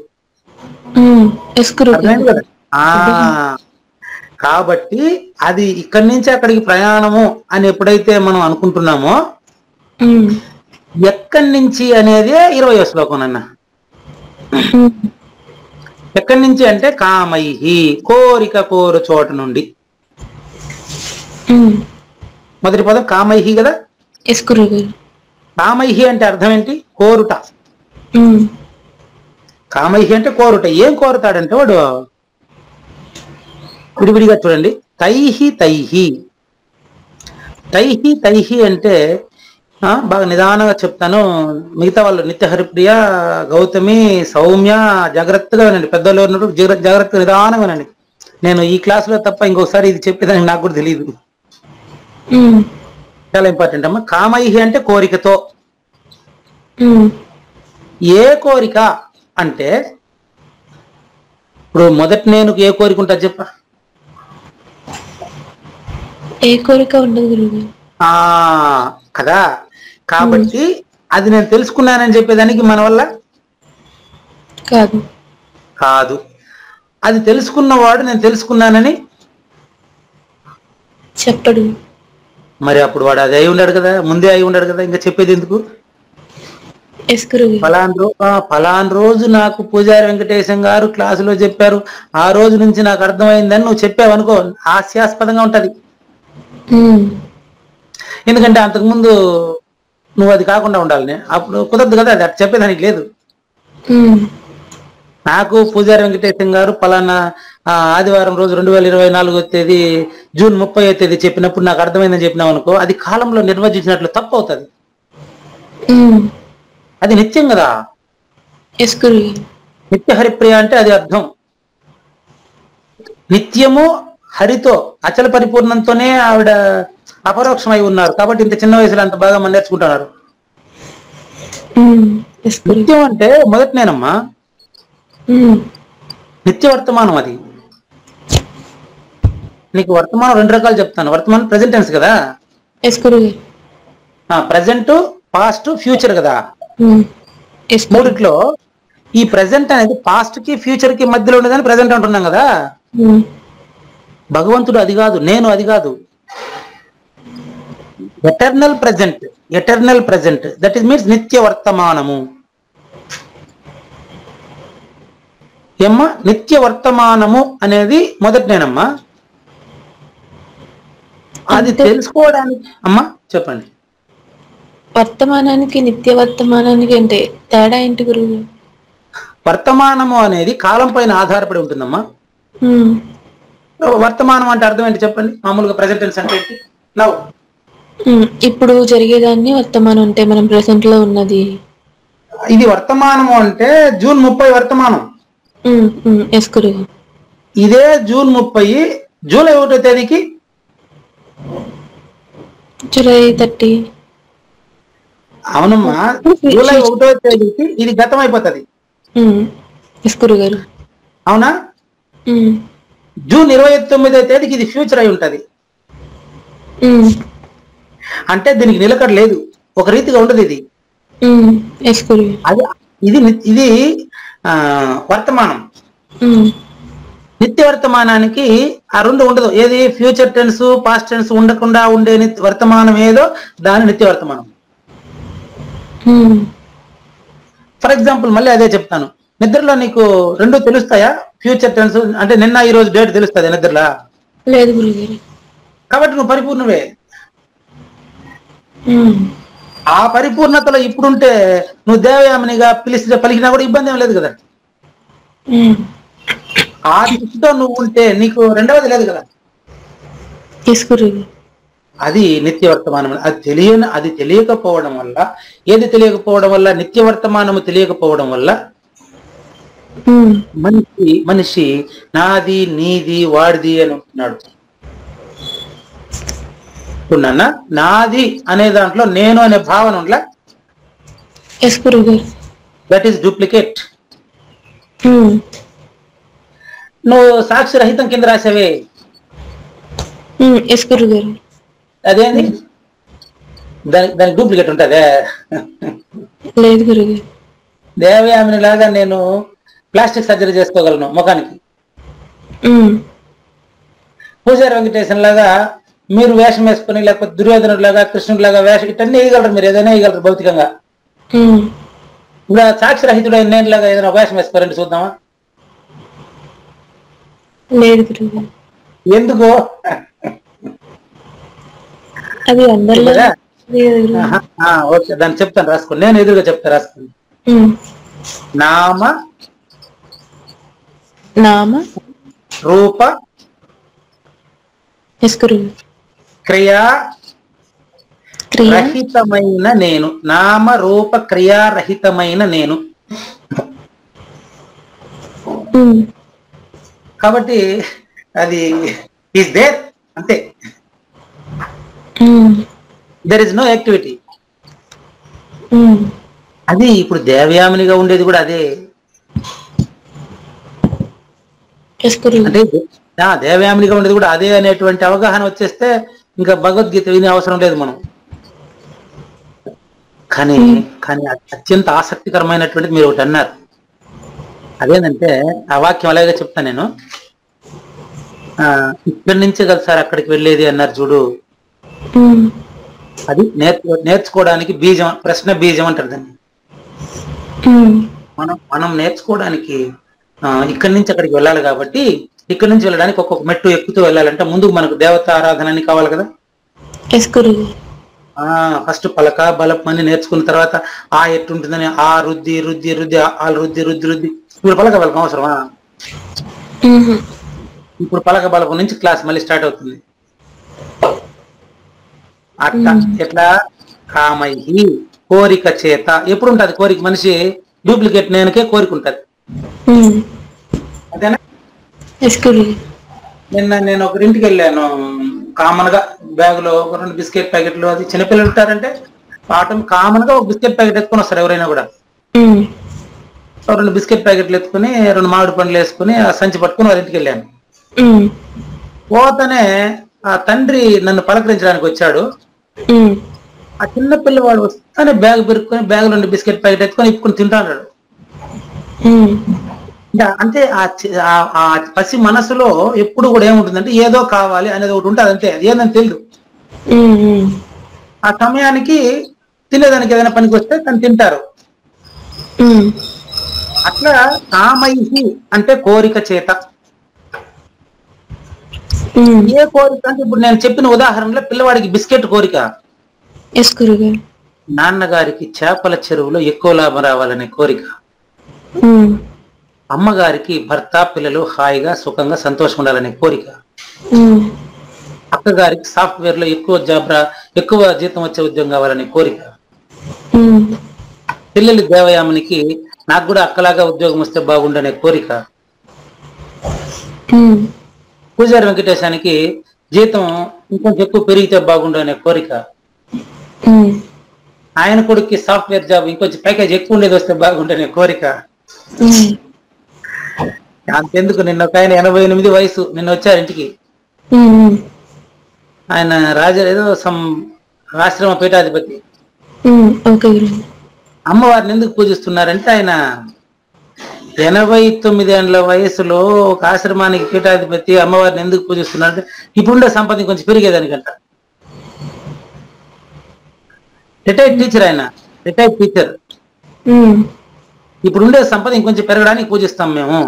కాబట్టి అది ఇక్కడి నుంచి అక్కడికి ప్రయాణము అని ఎప్పుడైతే మనం అనుకుంటున్నామో, ఎక్కడి నుంచి అనేది 20వ శ్లోకం అన్న. ఎక్కడి నుంచి అంటే కామైహి, కోరిక కోరు చోట నుండి. మొదటి పదం కామైహి కదా. కామైహి అంటే అర్థం ఏంటి? కోరుట. కామైహి అంటే కోరుట. ఏం కోరుతాడంటే వాడు విడివిడిగా చూడండి. తైహి తైహి, తైహి తైహి అంటే బాగా నిదానంగా చెప్తాను. మిగతా వాళ్ళు నిత్య హరిప్రియ, గౌతమి, సౌమ్య జాగ్రత్తగా వినండి. పెద్దలు ఉన్నప్పుడు జాగ్రత్తగా నిదానంగా వినండి. నేను ఈ క్లాసులో తప్ప ఇంకొకసారి ఇది చెప్పేదానికి నాకు కూడా తెలియదు. చాలా ఇంపార్టెంట్ అమ్మా. కామైహి అంటే కోరికతో. ఏ కోరిక అంటే ఇప్పుడు మొదటి నేను ఏ కోరిక ఉంటుంది చెప్ప? ఏ కోరిక ఉండదు గురుగారు. కదా, కాబట్టి అది నేను తెలుసుకున్నానని చెప్పేదానికి మన వల్ల కాదు. కాదు. అది తెలుసుకున్నవాడు నేను తెలుసుకున్నానని చెప్పడు. మరి అప్పుడు వాడు అది అయి ఉన్నాడు కదా, ముందే అయి ఉన్నాడు కదా, ఇంకా చెప్పేది ఎందుకు? ఫలాన్ రోజు నాకు పూజారి వెంకటేశం గారు క్లాసులో చెప్పారు, ఆ రోజు నుంచి నాకు అర్థమైందని నువ్వు చెప్పావు అనుకో, హాస్యాస్పదంగా ఉంటది. ఎందుకంటే అంతకుముందు నువ్వు అది కాకుండా ఉండాలి. అప్పుడు కుదరదు కదా, అది చెప్పేదానికి లేదు. నాకు పూజారి వెంకటేశం గారు పలానా ఆదివారం రోజు 2024 తేదీ జూన్ 30వ తేదీ చెప్పినప్పుడు నాకు అర్థమైందని చెప్పినావు అనుకో, అది కాలంలో నిర్వచించినట్లు తప్పు అవుతుంది. అది నిత్యం కదా. నిత్య హరిప్రియ అంటే అది అర్థం. నిత్యము హరితో అచల పరిపూర్ణంతోనే ఆవిడ అపరోక్షమై ఉన్నారు. కాబట్టి ఇంత చిన్న వయసులో అంత బాగా మన నేర్చుకుంటున్నారు. నిత్యం అంటే మొదటి నేనమ్మా, నిత్య వర్తమానం. అది నీకు వర్తమానం 2 రకాలు చెప్తాను. వర్తమానం ప్రెసెంట్ టెన్స్ కదా, ప్రెసెంట్, పాస్ట్, ఫ్యూచర్ కదా. మూడిట్లో ఈ ప్రెసెంట్ అనేది పాస్ట్ కి ఫ్యూచర్ కి మధ్యలో ఉండేదని ప్రెసెంట్ అంటున్నాం కదా. భగవంతుడు అది కాదు, నేను అది కాదు. Eternal present that is means నిత్య వర్తమానము. ఏమ్మా, నిత్య వర్తమానము అనేది మొదటి నేనమ్మా. అది తెలుసుకోవడానికి అమ్మా చెప్పండి. వర్తమానానికి నిత్య వర్తమానానికి అంటే తేడా ఏంటి గురువు? వర్తమానము అనేది కాలం పైన ఆధారపడి ఉంటుందమ్మా. వర్తమానం అంటే అర్థం ఏంటి చెప్పండి? మామూలుగా ప్రెసెంట్ టెన్స్ అంటే ఏంటి? నవ్, ఇప్పుడు జరిగేదాన్ని వర్తమానం అంటే మనం ప్రెసెంట్ లో ఉన్నది. ఇది వర్తమానము అంటే జూన్ 30 వర్తమానం. ఇదే జూన్ 30 జూలై 1వ తేదీకి జూలై 30. అవునమ్మా, జూలై 1వ తేదీకి ఇది గతం అయిపోతుంది. అవునా? జూన్ 29వ తేదీకి ఇది ఫ్యూచర్ అయి ఉంటది. అంటే దీనికి నిలకడ లేదు, ఒక రీతిగా ఉండదు. ఇది ఇది వర్తమానం. నిత్య వర్తమానానికి ఆ రెండు ఉండదు. ఏది ఫ్యూచర్ టెన్స్, పాస్ట్ టెన్స్ ఉండకుండా ఉండే వర్తమానం ఏదో దాని నిత్య వర్తమానం. ఫర్ ఎగ్జాంపుల్ మళ్ళీ అదే చెప్తాను. నిద్రలో నీకు రెండు తెలుస్తాయా? ఫ్యూచర్ టెన్స్ అంటే నిన్న ఈ రోజు డేట్ తెలుస్తుంది నిద్రలా? లేదు గురుగారు. కాబట్టి నువ్వు పరిపూర్ణవే. ఆ పరిపూర్ణతలో ఇప్పుడుంటే నువ్వు దేవయామినిగా పలికినా కూడా ఇబ్బంది ఏం లేదు కదా. ఆ దృష్టితో నువ్వు ఉంటే నీకు రెండవది లేదు కదా. అది నిత్య వర్తమానం. అది తెలియకపోవడం వల్ల, ఏది తెలియకపోవడం వల్ల? నిత్య వర్తమానము తెలియకపోవడం వల్ల మనిషి నాది, నీది, వాడిది అని ఉంటున్నాడు. నాది అనే దాంట్లో నేను అనే భావన ఉంట్లా, దట్ ఈస్ డూప్లికేట్. నువ్వు సాక్షి రహితం కింద రాసావే, అదేంది? దానికి డూప్లికేట్ ఉంటదే? లేదు గురువు. దేవయామిని లాగా నేను ప్లాస్టిక్ సర్జరీ చేసుకోగలను ముఖానికి. పూజారి వెంకటేశం లాగా మీరు వేషం వేసుకుని, లేకపోతే దుర్యోధనుడు లాగా, కృష్ణుడు లాగా వేషం ఇటన్నీ వేయగలరు. మీరు ఏదైనా వేయగలరు భౌతికంగా. ఇప్పుడు సాక్షి రహితుడు నేను లాగా ఏదైనా వేషం వేసుకోరండి చూద్దామా? లేదు గురువు. ఎందుకు? అది అందరిలో. ఓకే, దాన్ని చెప్తాను, రాసుకోండి. నేను ఎదురుగా చెప్తాను, రాసుకోండి. నామ రూప క్రియా క్రియ రహితమైన నేను, నామ రూప క్రియారహితమైన నేను. కాబట్టి అది ఈస్ దేర్ అంతే. There is no activity. అది ఇప్పుడు దేవయామినిగా ఉండేది కూడా అదే. అంటే దేవయామినిగా ఉండేది కూడా అదే అనేటువంటి అవగాహన వచ్చేస్తే ఇంకా భగవద్గీత వినే అవసరం లేదు మనం. కానీ అత్యంత ఆసక్తికరమైనటువంటిది మీరు ఒకటి అన్నారు. అదేంటంటే ఆ వాక్యం అలాగే చెప్తాను నేను. ఇక్కడి నుంచే కదా సార్ అక్కడికి వెళ్ళేది అన్నారు చూడు. అది నేర్చుకోవడానికి బీజం, ప్రశ్న బీజం అంటారు దాన్ని. మనం నేర్చుకోవడానికి ఇక్కడి నుంచి అక్కడికి వెళ్ళాలి కాబట్టి, ఇక్కడి నుంచి వెళ్ళడానికి ఒక్కొక్క మెట్టు ఎక్కుతూ వెళ్ళాలంటే ముందుకు మనకు దేవత ఆరాధన అని కావాలి కదా. ఫస్ట్ పలక బలపం అని నేర్చుకున్న తర్వాత ఆ ఎట్టుంటుందని ఆ రుద్ది రుద్ది రుద్ది ఆ రుద్ది రుద్ది రుద్ది. ఇప్పుడు పలక బలపం అవసరమా? ఇప్పుడు పలక బలపం నుంచి క్లాస్ మళ్ళీ స్టార్ట్ అవుతుంది. అట్లా ఎట్లా కామైహి కోరిక చేత ఎప్పుడు ఉంటది కోరిక? మనిషి డూప్లికేట్ నేనకే కోరిక ఉంటది. అదేనా? నిన్న నేను ఒకరింటికి వెళ్ళాను. కామన్ గా బ్యాగ్ లో 2 బిస్కెట్ ప్యాకెట్లు, అది చిన్నపిల్లలు ఉంటారంటే కామన్ గా ఒక బిస్కెట్ ప్యాకెట్ ఎత్తుకొని వస్తారు ఎవరైనా కూడా. 2 బిస్కెట్ ప్యాకెట్లు ఎత్తుకుని 2 మామిడి పండ్లు వేసుకుని ఆ సంచి పట్టుకుని వారి ఇంటికి వెళ్ళాను. పోతనే ఆ తండ్రి నన్ను పలకరించడానికి వచ్చాడు. ఆ చిన్న పిల్లవాడు వస్తానే బ్యాగ్ పెరుక్కొని బ్యాగ్ 2 బిస్కెట్ ప్యాకెట్ ఎత్తుకొని ఇప్పుకొని తింటాడు. అంటే ఆ పసి మనసులో ఎప్పుడు కూడా ఏముంటుందంటే ఏదో కావాలి అనేది ఒకటి ఉంటుంది అంతే. అది ఏందని తెలియదు. ఆ సమయానికి తినేదానికి ఏదైనా పనికి వస్తే తను తింటారు. అట్లా కామైహి అంటే కోరిక చేత. ఏ కోరిక అంటే ఇప్పుడు నేను చెప్పిన ఉదాహరణలో పిల్లవాడికి బిస్కెట్ కోరిక, నాన్నగారికి చేపల చెరువులో ఎక్కువ లాభం రావాలనే కోరిక, అమ్మగారికి భర్త పిల్లలు హాయిగా సుఖంగా సంతోషంగా ఉండాలనే కోరిక, అక్కగారికి సాఫ్ట్వేర్ లో ఎక్కువ జీతం వచ్చే ఉద్యోగం కావాలనే కోరిక, పిల్లలు దేవయామునికి నాకు కూడా అక్కలాగా ఉద్యోగం వస్తే బాగుండనే కోరిక, పూజారి వెంకటేశానికి జీతం ఇంకొంచెం ఎక్కువ పెరిగితే బాగుండనే కోరిక, ఆయన కొడుక్కి సాఫ్ట్వేర్ జాబ్ ఇంకొంచెం ప్యాకేజ్ ఎక్కువ ఉండేది వస్తే బాగుండనే కోరిక. అంతెందుకు, నిన్న ఒక ఆయన 88 వయసు నిన్న వచ్చారు ఇంటికి. ఆయన ఏదో ఆశ్రమ పీఠాధిపతి. అమ్మవారిని ఎందుకు పూజిస్తున్నారంటే ఆయన 89 ఏళ్ల వయసులో ఒక ఆశ్రమానికి పీఠాధిపతి అమ్మవారిని ఎందుకు పూజిస్తున్నారంటే ఇప్పుడుండే సంపద కొంచెం పెరిగేదానికంట. రిటైర్డ్ టీచర్ ఆయన, రిటైర్డ్ టీచర్. ఇప్పుడుండే సంపద ఇంకొంచెం పెరగడానికి పూజిస్తాం మేము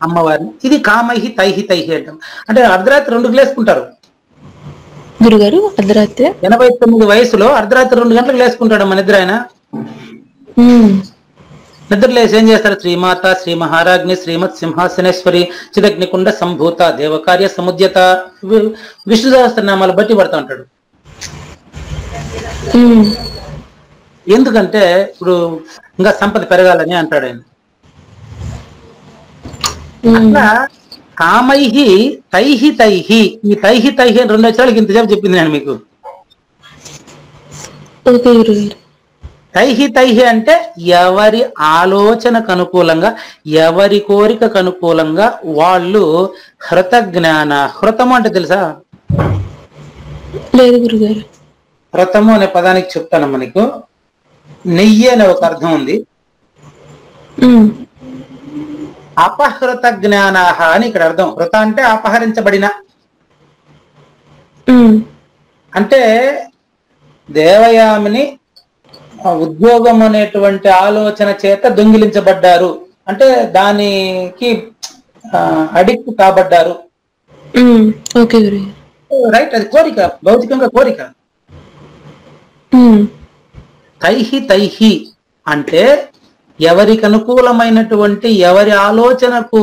అమ్మవారిని. ఇది కామైహి తైహి తైహి అంటాం. అంటే అర్ధరాత్రి 2 లేసుకుంటారు గురుగారు. అర్ధరాత్రి 89 వయసులో అర్ధరాత్రి 2 గంటలకు లేసుకుంటాడు మన నిద్ర. ఆయన నిద్ర లేసి ఏం చేస్తారు? శ్రీమాత శ్రీ మహారాజ్ని శ్రీమత్ సింహాసనేశ్వరి చిదగ్నికుండ సంభూత దేవకార్య సముద్యత విష్ణు సహస్రనామాలు బట్టి పడతా ఉంటాడు. ఎందుకంటే ఇప్పుడు ఇంకా సంపద పెరగాలని అంటాడు ఆయన. అట్లా కామైహి తైహి తైహి. ఈ తైహి తైహి అని 2 అక్షరాలకి ఇంతసేపు చెప్పింది నేను మీకు. తైహి తైహి అంటే ఎవరి ఆలోచనకు అనుకూలంగా, ఎవరి కోరికకు అనుకూలంగా వాళ్ళు హృత జ్ఞాన. హృతము అంటే తెలుసా? లేదు గురుగారు. హృతము అనే పదానికి చెప్తాను మనకు. నెయ్యి అనే ఒక అర్థం ఉంది. అపహృత జ్ఞానాహ అని ఇక్కడ అర్థం. హృత అంటే అపహరించబడిన. అంటే దేవయామిని ఉద్యోగం అనేటువంటి ఆలోచన చేత దొంగిలించబడ్డారు, అంటే దానికి అడిక్ట్ కాబడ్డారు. రైట్, అది కోరిక, భౌతికంగా కోరిక. తైహి తైహి అంటే ఎవరికి అనుకూలమైనటువంటి, ఎవరి ఆలోచనకు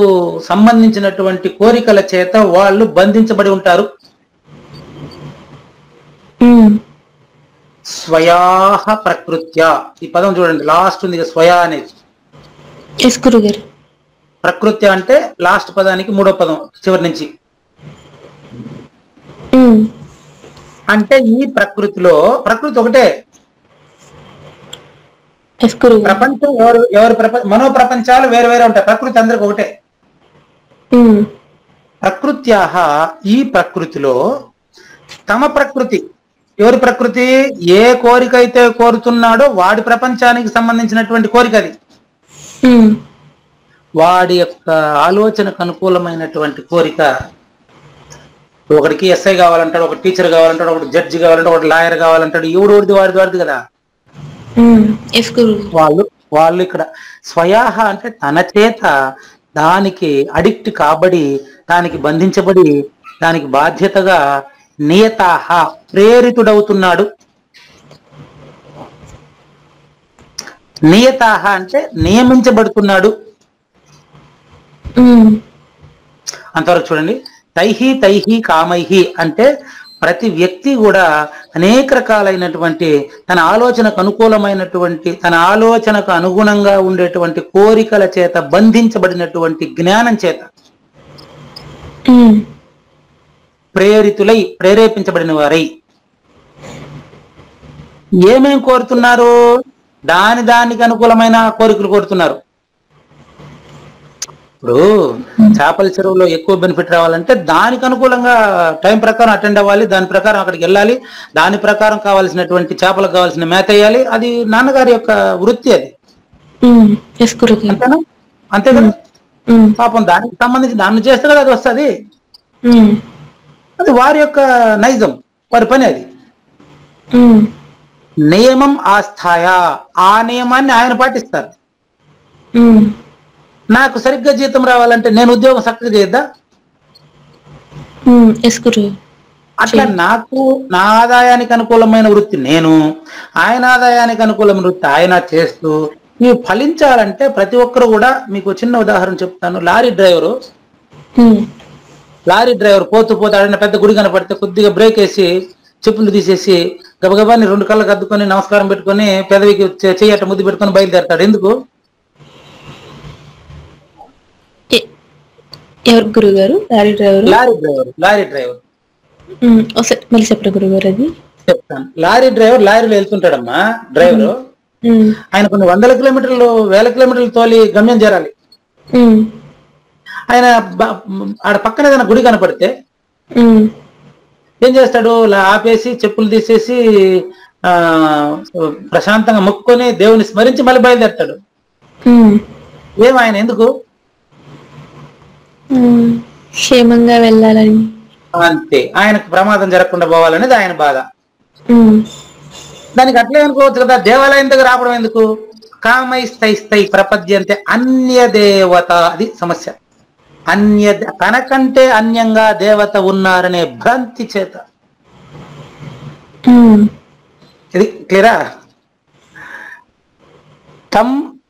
సంబంధించినటువంటి కోరికల చేత వాళ్ళు బంధించబడి ఉంటారు. స్వయాహ ప్రకృత్యా, ఈ పదం చూడండి లాస్ట్ ఉంది స్వయా అనేది. ఎస్ గురుగారు. ప్రకృత్య అంటే లాస్ట్ పదానికి మూడో పదం చివరి నుంచి. అంటే ఈ ప్రకృతిలో, ప్రకృతి ఒకటే, ప్రపంచం ఎవరు మనో ప్రపంచాలు వేరు వేరే ఉంటాయి, ప్రకృతి అందరికి ఒకటే. ప్రకృత్యాహ, ఈ ప్రకృతిలో తమ ప్రకృతి, ఎవరి ప్రకృతి, ఏ కోరిక అయితే కోరుతున్నాడో వాడి ప్రపంచానికి సంబంధించినటువంటి కోరిక అది. వాడి యొక్క ఆలోచనకు అనుకూలమైనటువంటి కోరిక. ఒకడికి ఎస్ఐ కావాలంటాడు, ఒక టీచర్ కావాలంటాడు, ఒకటి జడ్జి కావాలంటాడు, ఒకటి లాయర్ కావాలంటాడు, ఎవడు వాడిది కదా. వాళ్ళు ఇక్కడ స్వయాహ అంటే తన చేత దానికి అడిక్ట్ కాబడి, దానికి బంధించబడి, దానికి బాధ్యతగా నియతాహ ప్రేరితుడవుతున్నాడు. నియతాహ అంటే నియమించబడుతున్నాడు. అంతవరకు చూడండి. తైహి కామైహి అంటే ప్రతి వ్యక్తి కూడా అనేక రకాలైనటువంటి తన ఆలోచనకు అనుకూలమైనటువంటి, తన ఆలోచనకు అనుగుణంగా ఉండేటువంటి కోరికల చేత బంధించబడినటువంటి జ్ఞానం చేత ప్రేరేపించబడిన వారై ఏమేం కోరుతున్నారు, దానికి అనుకూలమైన కోరికలు కోరుతున్నారు. ఇప్పుడు చేపల చెరువులో ఎక్కువ బెనిఫిట్ రావాలంటే దానికి అనుకూలంగా టైం ప్రకారం అటెండ్ అవ్వాలి, దాని ప్రకారం అక్కడికి వెళ్ళాలి, దాని ప్రకారం కావాల్సినటువంటి చేపలకు కావాల్సిన మేత వేయాలి. అది నాన్నగారి యొక్క వృత్తి, అది అంతేనా? అంతే కదా. పాపం దానికి సంబంధించి దాన్ని చేస్తే కదా అది వస్తుంది. అది వారి యొక్క నైజం, వారి పని అది. నియమం ఆస్థాయ, ఆ నియమాన్ని ఆయన పాటిస్తారు. నాకు సరిగ్గా జీతం రావాలంటే నేను ఉద్యోగం చక్కగా చేయద్దా? అట్లా నాకు నా ఆదాయానికి అనుకూలమైన వృత్తి నేను, ఆయన ఆదాయానికి అనుకూలమైన వృత్తి ఆయన చేస్తూ ఇవి ఫలించాలంటే ప్రతి ఒక్కరు కూడా, మీకు చిన్న ఉదాహరణ చెప్తాను. లారీ డ్రైవర్ పోతూ ఆడిన పెద్ద గుడి కనపడితే కొద్దిగా బ్రేక్ వేసి చెప్పులు తీసేసి గబగబాని 2 కళ్ళకు అద్దుకొని నమస్కారం పెట్టుకొని పెదవికి చెయ్యట ముద్దు పెట్టుకొని బయలుదేరతాడు. ఎందుకు? ఎవరు గురుగారు? లారీ డ్రైవర్ మళ్ళీ చెప్పండి గురుగారు. అది చెప్తాను. లారీలో వెళ్తుంటాడమ్మా డ్రైవరు. ఆయన కొన్ని 100 కిలోమీటర్లు 1000 కిలోమీటర్లు తోలి గమ్యం చేరాలి. ఆయన ఆడ పక్కన ఏదైనా గుడి కనపడితే ఏం చేస్తాడు? ఆపేసి చెప్పులు తీసేసి ప్రశాంతంగా మొక్కుకొని దేవుని స్మరించి మళ్ళీ బయలుదేరతాడు. ఆయన ఎందుకు? క్షేమంగా వెళ్ళాలని. అంతే, ఆయనకు ప్రమాదం జరగకుండా పోవాలనేది ఆయన బాధ. దానికి అట్లే అనుకోవచ్చు కదా, దేవాలయం దగ్గర రావడం ఎందుకు? కామైస్తైస్తై ప్రపద్యంతే అన్య దేవత, అది సమస్య. తనకంటే అన్యంగా దేవత ఉన్నారనే భ్రాంతి చేత. ఇది క్లియరా?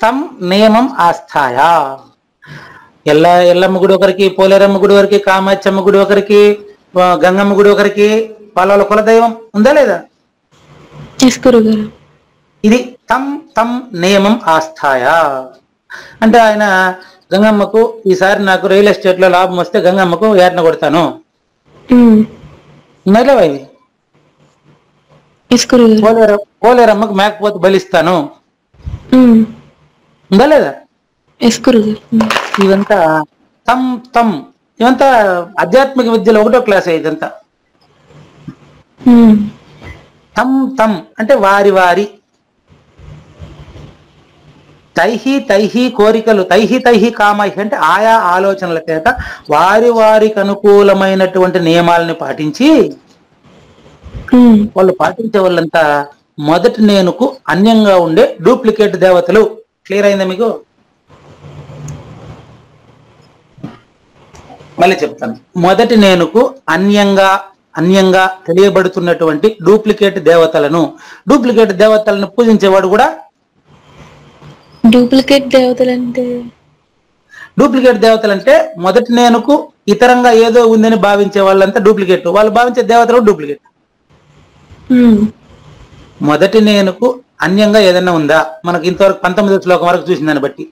తం నియమం ఆస్థాయ. ఎల్లమ్మ గుడి ఒకరికి, పోలేరమ్మ గుడి ఒకరికి, కామాక్షమ్మ గుడి ఒకరికి, గంగమ్మ గుడి ఒకరికి, వాళ్ళ కులదైవం ఉందా లేదా? ఇది తం నియమం ఆస్థాయ. అంటే ఆయన గంగమ్మకు ఈసారి నాకు రియల్ ఎస్టేట్ లో లాభం వస్తే గంగమ్మకు ఏటన కొడతాను, పోలేరమ్మకు మేకపోతే బలిస్తాను, ఉందా లేదా? ఇదంతా ఇవంతా ఆధ్యాత్మిక విద్యలో 1వ క్లాస్. ఇదంతా తం అంటే వారి తైహి కోరికలు, తైహి కామైహి అంటే ఆయా ఆలోచనల చేత వారికి అనుకూలమైనటువంటి నియమాలని పాటించి వాళ్ళు పాటించే వాళ్ళంతా మొదటి నేనుకు అన్యంగా ఉండే డూప్లికేట్ దేవతలు. క్లియర్ అయిందా మీకు? మళ్ళీ చెప్తాను. మొదటి నేనుకు అన్యంగా తెలియబడుతున్నటువంటి డూప్లికేట్ దేవతలను పూజించేవాడు కూడా. డూప్లికేట్ దేవతలంటే మొదటి నేనుకు ఇతరంగా ఏదో ఉందని భావించే వాళ్ళంతా డూప్లికేట్. వాళ్ళు భావించే దేవతలు డూప్లికేట్. ఉమ్. మొదటి నేనుకు అన్యంగా ఏదైనా ఉందా? మనకి ఇంతవరకు 19వ శ్లోకం వరకు చూసిన దాన్ని బట్టి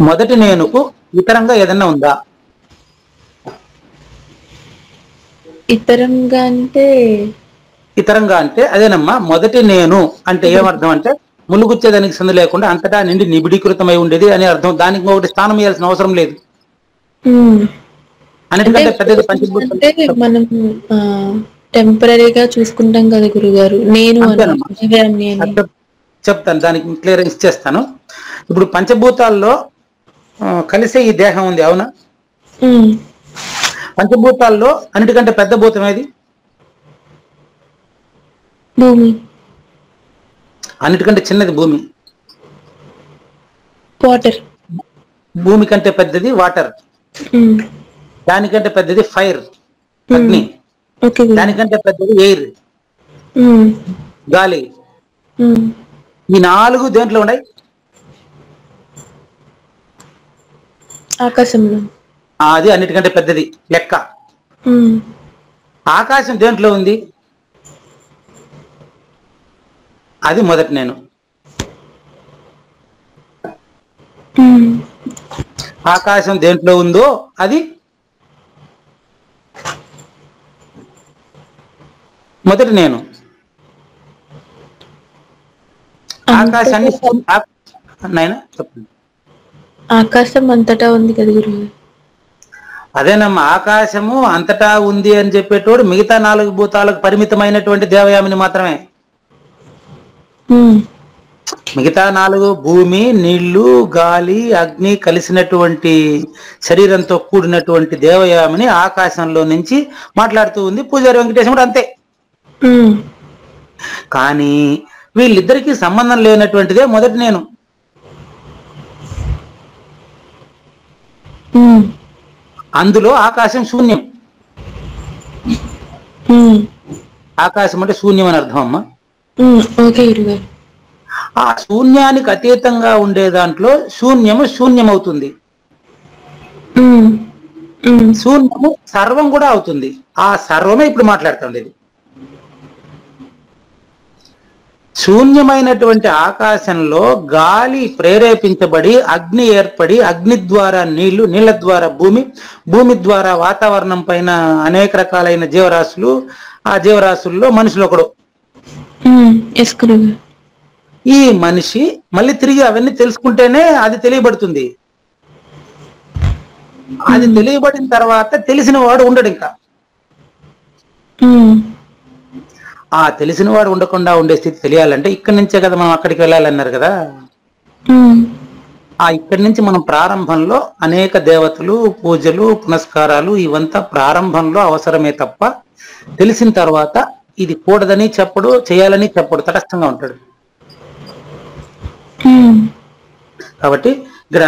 మొదటి నేనుకు ఇతరంగా ఏదైనా ఉందా? ఇతరంగా అంటే ఇతరంగా అంటే అదేనమ్మా, మొదటి నేను అంటే ఏమర్థం అంటే ములుగుచ్చేదానికి సందు లేకుండా అంతటా నిండి నిబిడీకృతమై ఉండేది అని అర్థం. దానికి ఒకటి స్థానం ఇవ్వాల్సిన అవసరం లేదు. ఉమ్. అంటే అన్నిటికంటే పెద్దది పంచభూతం. అంటే మనం టెంపరీగా చూసుకుంటాం కదా గురుగారు, నేను అని అంతేనమ్మా, జీవాన్ని అని. చెప్తాను, దానికి క్లియర్ ఇచ్చేస్తాను. ఇప్పుడు పంచభూతాల్లో కలిసే ఈ దేహం ఉంది, అవునా? ఉమ్. పంచభూతాల్లో అన్నిటికంటే పెద్ద భూతం ఏది? భూమి. అన్నిటికంటే చిన్నది భూమి. వాటర్. భూమి కంటే పెద్దది వాటర్. ఉమ్. దానికంటే పెద్దది ఫైర్, అగ్ని. ఓకే గురు. దానికంటే పెద్దది ఎయిర్, ఉమ్. గాలి. ఉమ్. ఈ 4 దేంట్లో ఉన్నాయి? ఆకాశంలో. అది అన్నిటికంటే పెద్దది లెక్క. ఉమ్. ఆకాశం దేంట్లో ఉంది? అది మొదటి నేను. ఉమ్. ఆకాశం దేంట్లో ఉందో అది మొదటి నేను. ఆకాశాన్ని నాయనా చెప్పండి. ఆకాశం అంతటా ఉంది కదా గురుగారు. అదేనమ్మా, ఆకాశము అంతటా ఉంది అని చెప్పేటోడు మిగతా 4 భూతాలకు పరిమితమైనటువంటి దేవయామిని మాత్రమే. ఉమ్. మిగతా 4 భూమి, నీళ్లు, గాలి, అగ్ని కలిసినటువంటి శరీరంతో కూడినటువంటి దేవయామిని ఆకాశంలో నుంచి మాట్లాడుతూ ఉంది. పూజారి వెంకటేశ్వరుడు అంతే. ఉమ్. కానీ వీళ్ళిద్దరికీ సంబంధం లేనటువంటిదే మొదటి నేను. ఉమ్. అందులో ఆకాశం శూన్యం. ఉమ్. ఆకాశం అంటే శూన్యం అని అర్థం అమ్మా. ఉమ్. ఓకే గురుగారు. ఆ శూన్యానికి అతీతంగా ఉండే దాంట్లో శూన్యము శూన్యమవుతుంది, ఉమ్. ఉమ్. శూన్యము సర్వం కూడా అవుతుంది. ఆ సర్వమే ఇప్పుడు మాట్లాడుతుండేది. శూన్యమైనటువంటి ఆకాశంలో గాలి ప్రేరేపించబడి అగ్ని ఏర్పడి, అగ్ని ద్వారా నీళ్లు, నీళ్ల ద్వారా భూమి, భూమి ద్వారా వాతావరణం పైన అనేక రకాలైన జీవరాశులు, ఆ జీవరాశుల్లో మనుషులు ఒకడు. ఎస్ గురుగారు. ఈ మనిషి మళ్ళీ తిరిగి అవన్నీ తెలుసుకుంటేనే అది తెలియబడుతుంది. అది తెలియబడిన తర్వాత తెలిసిన వాడు ఉండడు ఇంకా. ఆ తెలిసిన వాడు ఉండకుండా ఉండే స్థితి తెలియాలంటే ఇక్కడి నుంచే కదా మనం అక్కడికి వెళ్ళాలన్నారు కదా. ఆ ఇక్కడి నుంచి మనం ప్రారంభంలో అనేక దేవతలు, పూజలు, పునస్కారాలు ఇవంతా ప్రారంభంలో అవసరమే తప్ప తెలిసిన తర్వాత ఇది కూడదని చెప్పడు, చేయాలని చెప్పడు, తటస్థంగా ఉంటాడు. కాబట్టి ఇక్కడ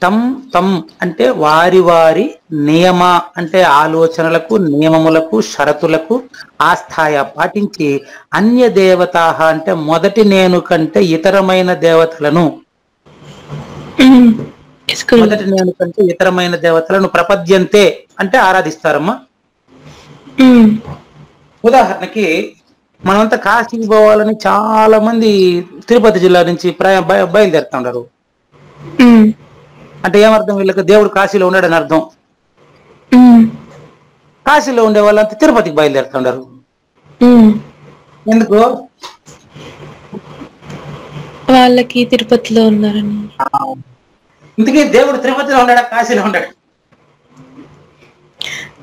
తం తం అంటే వారి వారి నియమ అంటే ఆలోచనలకు, నియమములకు, షరతులకు ఆస్థాయ పాటించి అన్య దేవతా అంటే మొదటి నేను కంటే ఇతరమైన దేవతలను, మొదటి నేను కంటే ఇతరమైన దేవతలను ప్రపద్యంతే అంటే ఆరాధిస్తారమ్మా. ఉదాహరణకి మనమంతా కాశీకి పోవాలని చాలా మంది తిరుపతి జిల్లా నుంచి బయలుదేరుతుంటారు. అంటే ఏమర్థం? వీళ్ళకి దేవుడు కాశీలో ఉన్నాడని అర్థం. కాశీలో ఉండే వాళ్ళంతా తిరుపతికి బయలుదేరుతుంటారు. ఎందుకు? వాళ్ళకి తిరుపతిలో ఉన్నారని. ఇందుకే దేవుడు తిరుపతిలో ఉన్నాడా, కాశీలో ఉన్నాడు?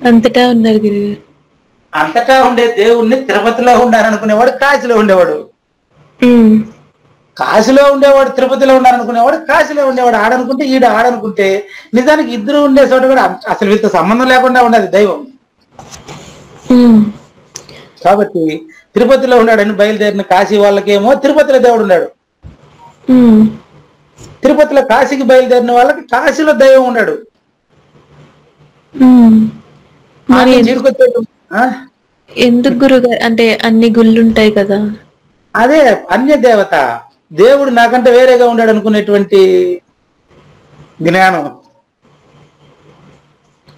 అంతటా ఉన్నారు గురుగారు. అంతటా ఉండే దేవుణ్ణి తిరుపతిలో ఉండాలనుకునేవాడు కాశీలో ఉండేవాడు, కాశీలో ఉండేవాడు తిరుపతిలో ఉండాలనుకునేవాడు కాశీలో ఉండేవాడు. ఆడనుకుంటే ఈడ, ఆడనుకుంటే నిజానికి ఇద్దరు ఉండే చోట కూడా అసలు వీళ్ళతో సంబంధం లేకుండా ఉండదు దైవం. కాబట్టి తిరుపతిలో ఉన్నాడని బయలుదేరిన కాశీ వాళ్ళకేమో తిరుపతిలో దేవుడు ఉన్నాడు, తిరుపతిలో కాశీకి బయలుదేరిన వాళ్ళకి కాశీలో దైవం ఉన్నాడు. ఎందుకు గురుగారు? అంటే అన్ని గుళ్ళు ఉంటాయి కదా. అదే అన్య దేవత, దేవుడు నాకంటే వేరేగా ఉన్నాడు అనుకునేటువంటి జ్ఞానం.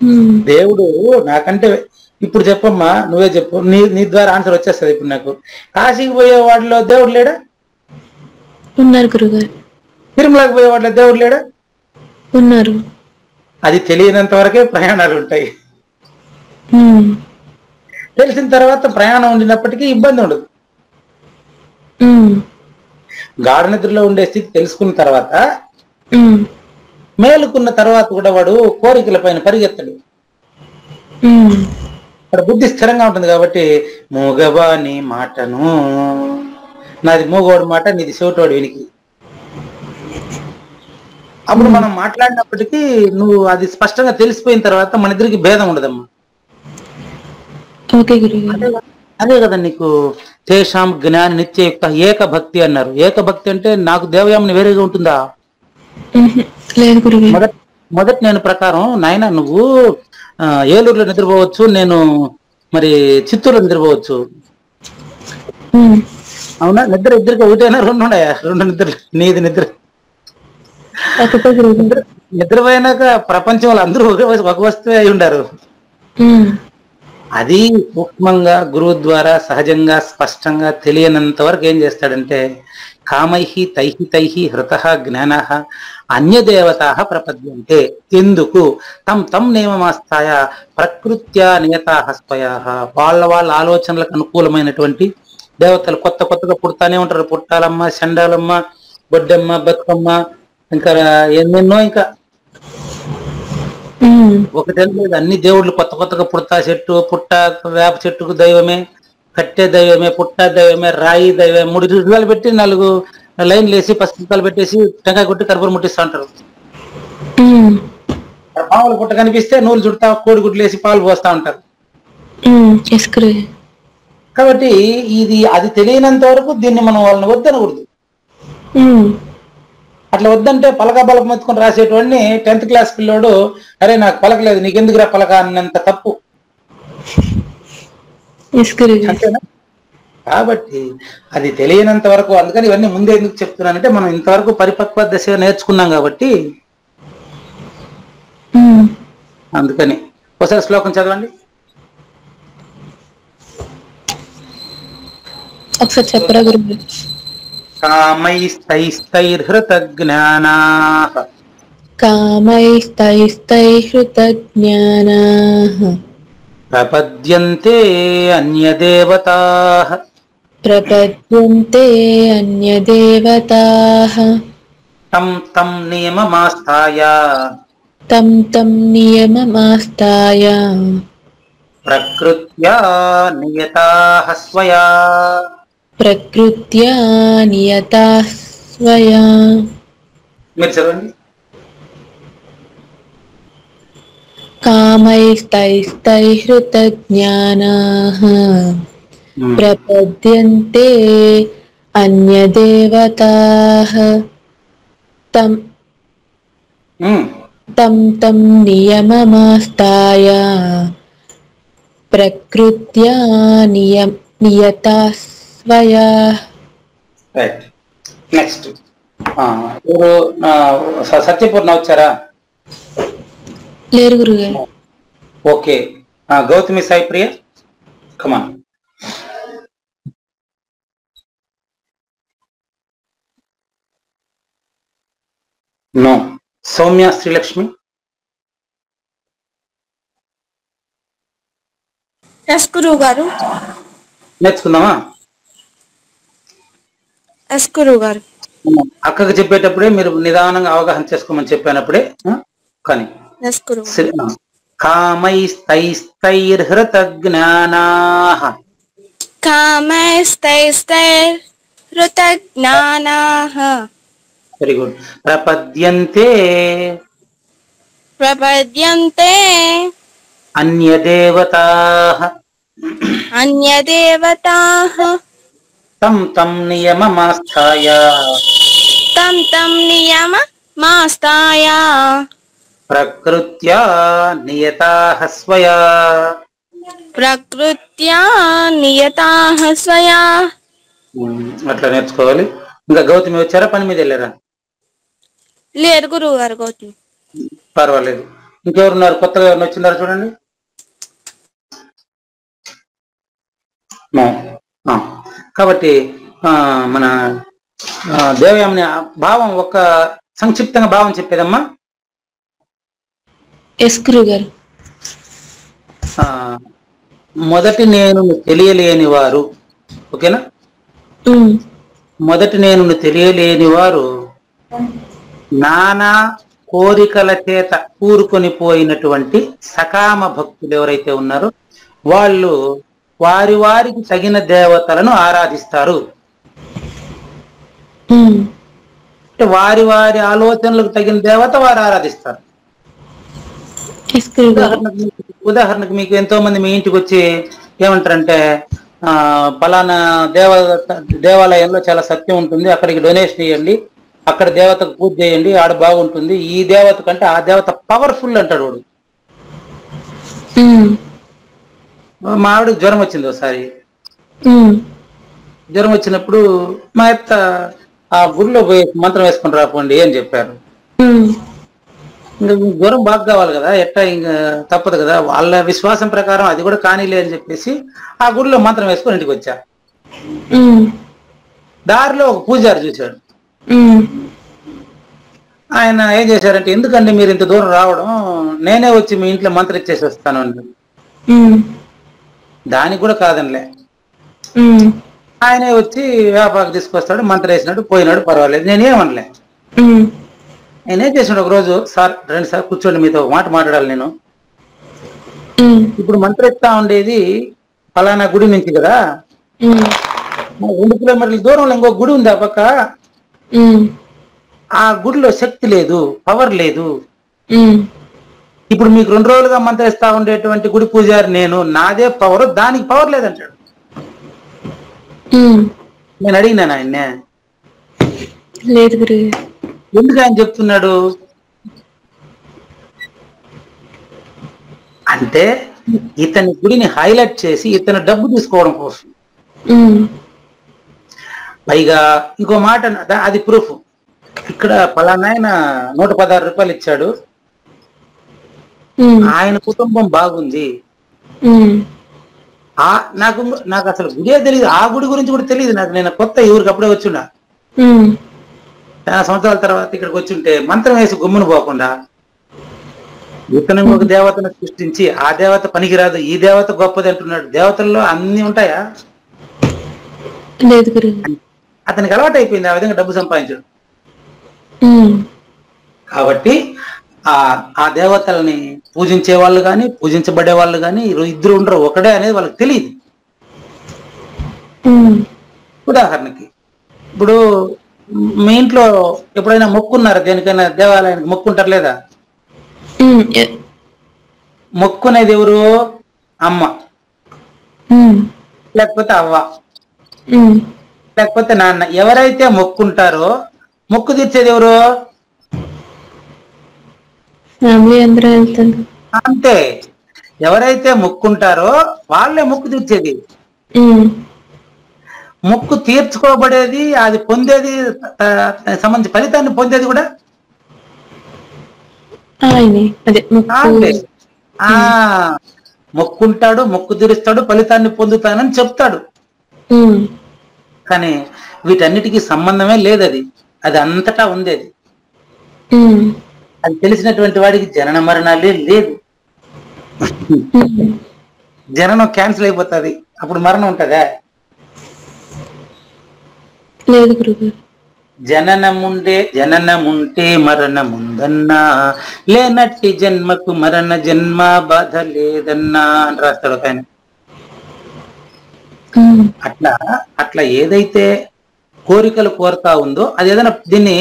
ఉమ్. దేవుడు నాకంటే ఇప్పుడు చెప్పమ్మా, నువ్వే చెప్పు, నీ ద్వారా ఆన్సర్ వచ్చేస్తుంది ఇప్పుడు నాకు. కాశీకి పోయే వాడిలో దేవుడు లేడా? ఉన్నారు గురుగారు. తిరుమలకి పోయే వాడిలో దేవుడు లేడా? ఉన్నారు. అది తెలియనంత వరకే ప్రయాణాలు ఉంటాయి. ఉమ్. తెలిసిన తర్వాత ప్రయాణం ఉండినప్పటికీ ఇబ్బంది ఉండదు. ఉమ్. గాఢ నిద్రలో ఉండే స్థితి తెలుసుకున్న తర్వాత, ఉమ్. మేలుకున్న తర్వాత కూడా వాడు కోరికల పైన పరిగెత్తడు. ఉమ్. అక్కడ బుద్ధి స్థిరంగా ఉంటుంది కాబట్టి, మూగవాని మాటను, నాది మూగోడు మాట, నీది చెవిటోడు వినికి. అప్పుడు మనం మాట్లాడినప్పటికీ నువ్వు అది స్పష్టంగా తెలిసిపోయిన తర్వాత మన ఇద్దరికి భేదం ఉండదమ్మా. ఓకే గురుగారు. అదే కదా నీకు తేషాం జ్ఞాన నిత్యయుక్త ఏకభక్తి అన్నారు. ఏకభక్తి అంటే నాకు దేవయామని వేరేగా ఉంటుందా? ఉహు. లేదు గురుగారు. మొదటి నేను ప్రకారం, నాయన నువ్వు ఏలూరులో నిద్రపోవచ్చు, నేను మరి చిత్తూరులో నిద్రపోవచ్చు. ఉమ్. అవునా? నిద్ర ఇద్దరికి ఒకటైనా రెండు ఉన్నాయా? రెండు నిద్రలు. నీది నిద్ర ఒకటే గురుగారు. నిద్రపోయినాక ప్రపంచంలో అందరూ ఒక వస్తువే అయి ఉండారు. ఉమ్. అది సూక్ష్మంగా గురువు ద్వారా సహజంగా స్పష్టంగా తెలియనంత వరకు ఏం చేస్తాడంటే, కామైహి తైహి తైహి హృతః జ్ఞానః అన్యదేవతా ప్రపద్యంతే. ఎందుకు? తం నియమమాస్తాయ ప్రకృత్యా నియతాః స్వయాః. వాళ్ళ ఆలోచనలకు అనుకూలమైనటువంటి దేవతలు కొత్తగా పుడతానే ఉంటారు. పుట్టాలమ్మ, చండాలమ్మ, బొడ్డమ్మ, బతుకమ్మ, ఇంకా ఎన్నెన్నో. ఇంకా ఒకటే లేదు, అన్ని దేవుళ్ళు కొత్తగా పుడతా చెట్టు, వేప చెట్టుకు దైవమే, కట్టె దైవమే, పుట్ట దైవమే, రాయి దైవమే. 3 రుజువులు పెట్టి 4 లైన్లు వేసి పసుపుకాలు పెట్టేసి టెంకాయ కొట్టి కర్పూరం ముట్టిస్తా ఉంటారు. పావులు పుట్ట కనిపిస్తే నూలు చుడతా, కోడిగుడ్లు వేసి పాలు పోస్తా ఉంటారు. కాబట్టి అది తెలియనంత వరకు దీన్ని మనం వాళ్ళని వద్దనకూడదు. అట్లా వద్దంటే పలక బలకం ఎత్తుకొని రాసేటువంటి 10th క్లాస్ పిల్లోడు, అరే నాకు పలకలేదు నీకెందుకురా పలక అన్నంత తప్పు. అంతేనా? కాబట్టి అది తెలియనంత వరకు, అందుకని ఇవన్నీ ముందే ఎందుకు చెప్తున్నానంటే, మనం ఇంతవరకు పరిపక్వ దశ నేర్చుకున్నాం కాబట్టి అందుకని. ఒకసారి శ్లోకం చదవండి. ఒకసారి చెప్పరా గురు? కామైస్తైస్తైర్హృతజ్ఞానాః కామైస్తైస్తైహృతజ్ఞానాః ప్రపద్యంతే అన్యదేవతాః ప్రపద్యంతే అన్యదేవతాః తం నియమమాస్థాయ తం నియమమాస్థాయ ప్రకృత్యా నియతాః స్వయా. ప్రకృత్యా నియతాః స్వయా. మీరు చదవండి. కామైస్తైస్తైహృతజ్ఞానాః ప్రపద్యంతే అన్యదేవతాః తం నియమమాస్థాయ ప్రకృత్యా నియతాః స్వయా. రైట్. నెక్స్ట్ ఎవరు? సత్యపూర్ణ వచ్చారా? లేరు గురుగారు. ఓకే. గౌతమి సాయి ప్రియ, కమాన్. నో. సౌమ్య శ్రీలక్ష్మి. ఎస్ గురువు గారు. నేర్చుకుందామా? ఎస్ గురువు గారు. అక్కకి చెప్పేటప్పుడే మీరు నిదానంగా అవగాహన చేసుకోమని చెప్పినప్పుడే కానీ. ఎస్ గురువు. కామైస్తైస్తైర్హృతజ్ఞానాః కామైస్తైస్తైర్హృతజ్ఞానాః వెరీ గుడ్. ప్రపద్యంతే అన్యదేవతాః తం నియమమాస్థాయ ప్రకృత్యా నియతాః స్వయా. అట్లా నేర్చుకోవాలి. ఇంకా గౌతమి వచ్చారా? పని మీద వెళ్ళారా? లేరు గురువు గారు. గౌతమి పర్వాలేదు. ఇంకెవరున్నారు? కొత్తగా ఎవరిని వచ్చినారు చూడండి. ఆ, కాబట్టి మన దేవయామిని భావం ఒక సంక్షిప్తంగా భావం చెప్పేదమ్మా. ఎస్ గురుగారు. మొదటి నేను తెలియలేని వారు, ఓకేనా? మొదటి నేను తెలియలేని వారు నానా కోరికల చేత కూరుకొని పోయినటువంటి సకామ భక్తులు ఎవరైతే ఉన్నారో వాళ్ళు వారి వారికి తగిన దేవతలను ఆరాధిస్తారు. వారి వారి ఆలోచనలకు తగిన దేవత వారు ఆరాధిస్తారు. ఉదాహరణకు మీకు ఎంతో మంది మీ ఇంటికి వచ్చి ఏమంటారంటే పలానా దేవాలయంలో చాలా సత్యం ఉంటుంది, అక్కడికి డొనేషన్ ఇవ్వండి, అక్కడ దేవతకు పూజ చేయండి, ఆడ బాగుంటుంది, ఈ దేవత కంటే ఆ దేవత పవర్ఫుల్ అంటాడు వాడు. మా ఆవిడకి జ్వరం వచ్చింది ఒకసారి. జ్వరం వచ్చినప్పుడు మా అత్త ఆ గుడిలో పోయి మంత్రం వేసుకుని రాకండి అని చెప్పారు. ఇంకా జ్వరం బాగా కావాలి కదా, ఎట్టా ఇంకా తప్పదు కదా, వాళ్ళ విశ్వాసం ప్రకారం అది కూడా కానీలే అని చెప్పేసి ఆ గుడిలో మంత్రం వేసుకొని ఇంటికి వచ్చా. దారిలో ఒక పూజారి చూశాడు. ఆయన ఏం చేశారంటే, ఎందుకంటే మీరు ఇంత దూరం రావడం, నేనే వచ్చి మీ ఇంట్లో మంత్రం ఇచ్చేసి వస్తాను అండి. దానికి కూడా కాదనిలే, ఆయనే వచ్చి వ్యాపారం తీసుకొస్తాడు, మంత్రం వేసినాడు, పోయినాడు, పర్వాలేదు, నేనేమనలే. నేనేం చేసాడు, ఒక రోజు సార్ రండి సార్ కూర్చోండి, మీతో ఒక మాట మాట్లాడాలి నేను. ఇప్పుడు మంత్రం ఇస్తా ఉండేది ఫలానా గుడి నుంచి కదా, 2 కిలోమీటర్ల దూరంలో ఇంకో గుడి ఉంది ఆ పక్క, ఆ గుడిలో శక్తి లేదు, పవర్ లేదు. ఇప్పుడు మీకు 2 రోజులుగా మంత్రిస్తా ఉండేటువంటి గుడి పూజారి నేను, నాదే పవర్, దానికి పవర్ లేదంటాడు. నేను అడిగినాను ఆయన్నే, లేదు గురు, ఎందుకు ఆయన చెప్తున్నాడు అంటే, ఇతని గుడిని హైలైట్ చేసి ఇతను డబ్బు తీసుకోవడం కోసం. పైగా ఇంకో మాట, అది ప్రూఫ్. ఇక్కడ పలానాయన 116 రూపాయలు ఇచ్చాడు, ఆయన కుటుంబం బాగుంది. నాకు అసలు గుడే తెలియదు, ఆ గుడి గురించి కూడా తెలియదు నాకు. నేను కొత్త ఊరికి అప్పుడే వచ్చిండా, చాలా సంవత్సరాల తర్వాత ఇక్కడికి వచ్చుంటే మంత్రం వేసి గుమ్మును పోకుండా ఇతను ఒక దేవతను సృష్టించి ఆ దేవత పనికిరాదు, ఈ దేవత గొప్పది అంటున్నాడు. దేవతల్లో అన్ని ఉంటాయా? లేదు గురు. అతనికి అలవాటు అయిపోయింది ఆ విధంగా డబ్బు సంపాదించడం. కాబట్టి ఆ దేవతల్ని పూజించే వాళ్ళు కానీ పూజించబడే వాళ్ళు కానీ ఇద్దరు ఉండరు, ఒకడే అనేది వాళ్ళకి తెలియదు. ఉదాహరణకి ఇప్పుడు మీ ఇంట్లో ఎప్పుడైనా మొక్కున్నారా? దేనికైనా దేవాలయానికి మొక్కుంటారు లేదా? మొక్కునేది ఎవరు? అమ్మ, లేకపోతే అవ్వ, లేకపోతే నాన్న. ఎవరైతే మొక్కుంటారో మొక్కు తీర్చేది ఎవరు? అంతే, ఎవరైతే మొక్కుంటారో వాళ్ళే మొక్కు తీర్చేది. మొక్కు తీర్చుకోబడేది, అది పొందేది, సంబంధించి ఫలితాన్ని పొందేది కూడా మొక్కుంటాడు, మొక్కు తీరుస్తాడు, ఫలితాన్ని పొందుతానని చెప్తాడు. కానీ వీటన్నిటికీ సంబంధమే లేదు. అది అంతటా ఉంది. అది తెలిసినటువంటి వాడికి జనన మరణాలే లేదు. జననం క్యాన్సిల్ అయిపోతుంది, అప్పుడు మరణం ఉంటుందా? లేదు గురువు. జననముంటే మరణముందన్నా, లేనట్టి జన్మకు మరణ జన్మ బాధ లేదన్నా అని రాస్తాడు ఆయన. అట్లా ఏదైతే కోరికలు కోరుతా ఉందో అది ఏదైనా, దీన్ని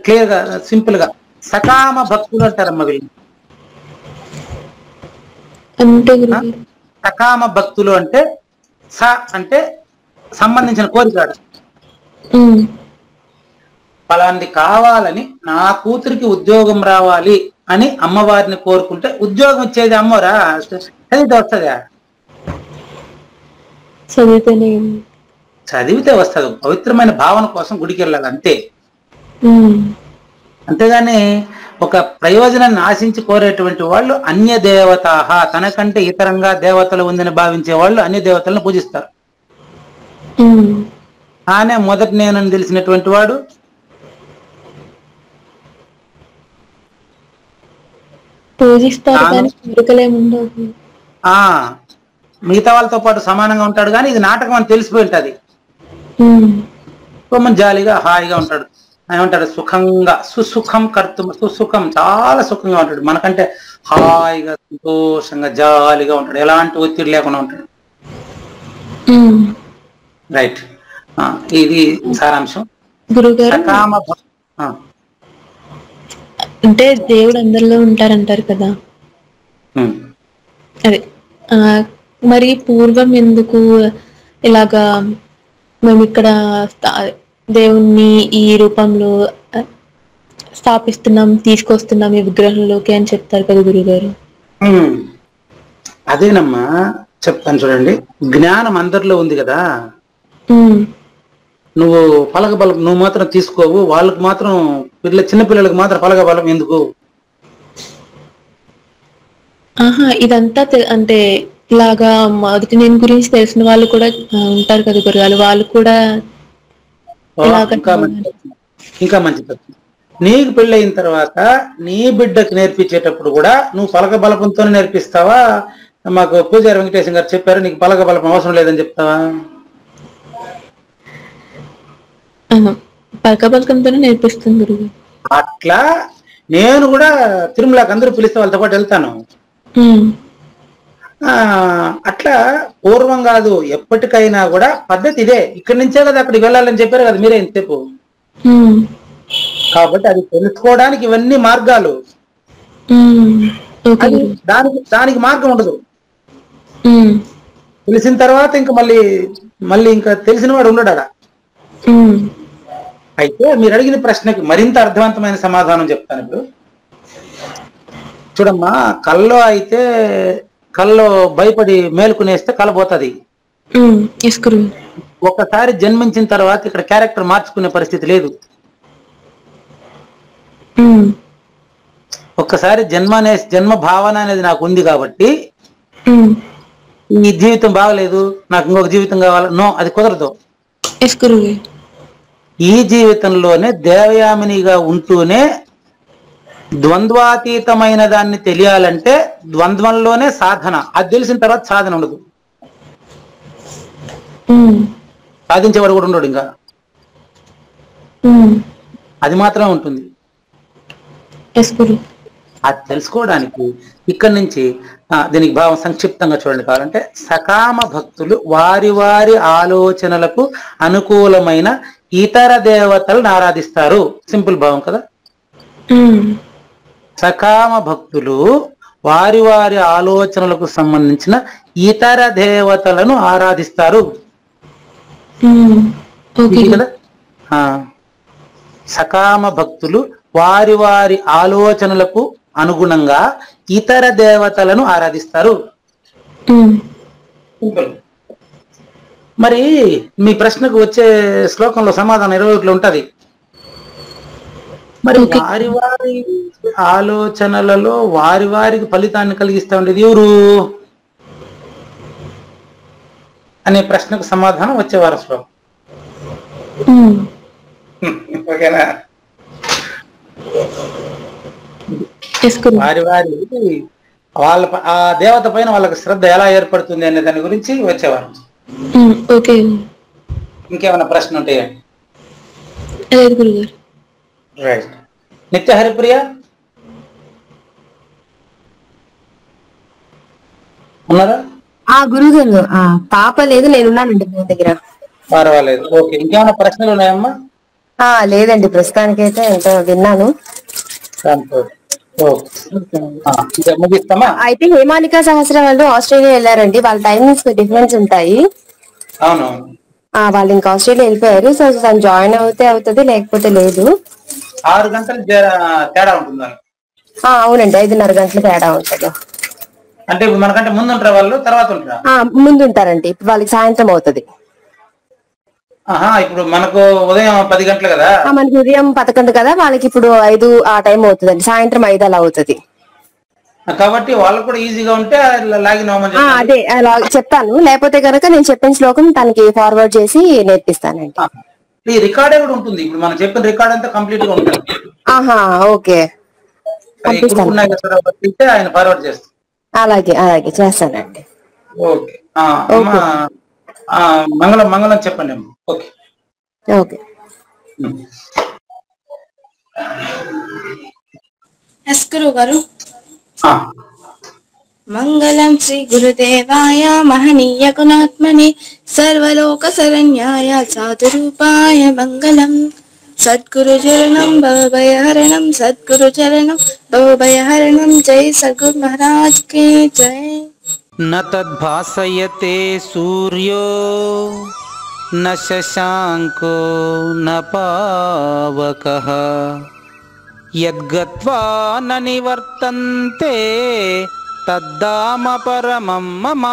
క్లియర్ గా సింపుల్ గా సకామ భక్తులు అంటారమ్మ వీళ్ళు. సకామ భక్తులు అంటే అంటే సంబంధించిన కోరిక. ఫలాంటి కావాలని, నా కూతురికి ఉద్యోగం రావాలి అని అమ్మవారిని కోరుకుంటే ఉద్యోగం ఇచ్చేది అమ్మరా? చదివితే వస్తుందా? చదివితే వస్తుంది. పవిత్రమైన భావన కోసం గుడికి వెళ్ళాలి అంతే. అంతేగాని ఒక ప్రయోజనాన్ని ఆశించి కోరేటువంటి వాళ్ళు అన్య దేవతాహ, తనకంటే ఇతరంగా దేవతలు ఉందని భావించే వాళ్ళు అన్య దేవతలను పూజిస్తారు. ఆనే మొదటి నేనని తెలిసినటువంటి వాడు పూజిస్తారు కానీ కోరికలేముండవు. మిగతా వాళ్ళతో పాటు సమానంగా ఉంటాడు, కానీ ఇది నాటకం అని తెలిసిపోయి ఉంటుంది. మనం జాలీగా హాయిగా ఉంటాడు. ఏమంటాడు, సుఖంగా సుసుఖం కర్తం, సుసుఖం చాలా సుఖంగా ఉంటాడు, మనకంటే హాయిగా సంతోషంగా జాలీగా ఉంటాడు, ఎలాంటి ఒత్తిడి లేకుండా ఉంటాడు. రైట్, ఇది సారాంశం. గురుగారు, అంటే దేవుడు అందరిలో ఉంటారంటారు కదా, అదే మరి పూర్వం ఎందుకు ఇలాగా మేము ఇక్కడ దేవుణ్ణి ఈ రూపంలో స్థాపిస్తున్నాం, తీసుకొస్తున్నాం ఈ విగ్రహంలోకి అని చెప్తారు కదా గురుగారు? అదేనమ్మా చెప్తాను చూడండి. జ్ఞానం అందరిలో ఉంది కదా, నువ్వు పలక బలం నువ్వు మాత్రం తీసుకోవు, వాళ్ళకి మాత్రం చిన్నపిల్లలకు మాత్రం పలక బలం ఎందుకు? ఇదంతా అంటే ఇలాగా మొదటి నేను గురించి తెలిసిన వాళ్ళు కూడా ఉంటారు కదా గురుగారు, వాళ్ళు కూడా ఇంకా మంచి తత్వం. నీకు పెళ్ళయిన తర్వాత నీ బిడ్డకి నేర్పించేటప్పుడు కూడా నువ్వు పలక బలపంతో నేర్పిస్తావా? మాకు పూజారి వెంకటేశం గారు చెప్పారు నీకు పలక బలపం అవసరం లేదని చెప్తావా? పలక బలకంతోనే నేర్పిస్తుంది గురువు. అట్లా నేను కూడా తిరుమలకి అందరూ పిలిస్తే వాళ్ళతో పాటు వెళ్తాను. అట్లా పూర్వం కాదు, ఎప్పటికైనా కూడా పద్ధతి ఇదే. ఇక్కడి నుంచే కదా అక్కడికి వెళ్ళాలని చెప్పారు కదా మీరే ఇంతసేపు. కాబట్టి అది తెలుసుకోవడానికి ఇవన్నీ మార్గాలు, దానికి మార్గం ఉండదు. తెలిసిన తర్వాత ఇంకా మళ్ళీ ఇంకా తెలిసిన వాడు ఉండడా? అయితే మీరు అడిగిన ప్రశ్నకి మరింత అర్థవంతమైన సమాధానం చెప్తాను ఇప్పుడు. చూడమ్మా, కల్లో భయపడి మేలుకునేస్తే కల పోతుంది. ఒకసారి జన్మించిన తర్వాత ఇక్కడ క్యారెక్టర్ మార్చుకునే పరిస్థితి లేదు. ఒక్కసారి జన్మ భావన అనేది నాకు ఉంది కాబట్టి ఈ జీవితం బాగలేదు, నాకు ఇంకొక జీవితం కావాలి, నో, అది కుదరదు. ఈ జీవితంలోనే దేవయామినిగా ఉంటూనే ద్వంద్వాతీతమైన దాన్ని తెలియాలంటే ద్వంద్వంలోనే సాధన. అది తెలిసిన తర్వాత సాధన ఉండదు, సాధించేవాడు కూడా ఉండడు, ఇంకా అది మాత్రమే ఉంటుంది. అది తెలుసుకోవడానికి ఇక్కడి నుంచి దీనికి భావం సంక్షిప్తంగా చూడండి. కావాలంటే సకామ భక్తులు వారి వారి ఆలోచనలకు అనుకూలమైన ఇతర దేవతలను ఆరాధిస్తారు. సింపుల్ భావం కదా. సకామ భక్తులు వారి వారి ఆలోచనలకు సంబంధించిన ఇతర దేవతలను ఆరాధిస్తారు కదా. సకామ భక్తులు వారి వారి ఆలోచనలకు అనుగుణంగా ఇతర దేవతలను ఆరాధిస్తారు. మరి మీ ప్రశ్నకు వచ్చే శ్లోకంలో సమాధానం 21లో ఉంటది. మరి వారి వారి ఆలోచనలలో వారి వారికి ఫలితాన్ని కలిగిస్తా ఉండేది ఎవరు అనే ప్రశ్నకు సమాధానం వచ్చే వారం శ్లోకం. ఓకేనా? వారి వాళ్ళ ఆ దేవత పైన వాళ్ళకి శ్రద్ధ ఎలా ఏర్పడుతుంది అనే దాని గురించి వచ్చేవారు. ఇంకేమైనా ప్రశ్న ఉంటాయా? రైట్. నిత్య హరిప్రియ ఉన్నారా? గురుగారు పాప లేదు, నేనున్నానండి మీ దగ్గర. పర్వాలేదు, ఓకే. ఇంకేమైనా ప్రశ్నలు ఉన్నాయమ్మా? లేదండి, ప్రస్తుతానికైతే ఎంత విన్నాను. అయితే హేమాలికా సహస్ర వాళ్ళు ఆస్ట్రేలియా వెళ్ళారండి. వాళ్ళ టైమింగ్స్ డిఫరెన్స్ ఉంటాయి. అవును, వాళ్ళు ఇంకా ఆస్ట్రేలియా వెళ్ళిపోయారు. సో తను జాయిన్ అవుతుంది, లేకపోతే లేదు. 6 గంటలు తేడా ఉంటుంది. అవునండి, 5:30 గంటలు తేడా ఉంటుంది. అంటే ఇప్పుడు మనకంటే ముందు ఉంటారా వాళ్ళు, తర్వాత ఉంటారా? ముందు ఉంటారండి. ఇప్పుడు వాళ్ళకి సాయంత్రం అవుతుంది. ఆహా, ఇప్పుడు మనకు ఉదయం 10 గంటలు కదా. మనకి ఉదయం 11 కదా, వాళ్ళకి ఇప్పుడు 5 ఆ టైం అవుతుందండి, సాయంత్రం 5 అలా అవుతుంది. కాబట్టి వాళ్ళకు కూడా ఈజీగా ఉంటే లాగిన్ అవ్వమని అదే అలా చెప్తాను, లేకపోతే కనుక నేను చెప్పిన శ్లోకం తనకి ఫార్వర్డ్ చేసి నేర్పిస్తానండి. ఈ రికార్డే కూడా ఉంటుంది, ఇప్పుడు మనం చెప్పిన రికార్డ్ అంతా కంప్లీట్ గా ఉంటుంది. ఆహా, ఓకే, ఆయన ఫార్వర్డ్ చేస్తాం. అలాగే అలాగే చేస్తానండి. ఓకే. మంగళం మంగళం చెప్పండి అమ్మ. Okay okay. ఎస్ గురువు గారు. ఆ, మంగళం శ్రీ గురుదేవాయ మహనీయ గుణాత్మనే సర్వలోక శరణ్యాయ సాధురూపాయ మంగళం. సద్గురు చరణం భవభయహరణం, సద్గురు చరణం భవభయహరణం. జై సద్గురు మహారాజ్ కి జై. న తద్భాసయతే సూర్యో న శశాంకో న పావకః యద్గత్వా న నివర్తంతే తద్ధామ పరమం మమ.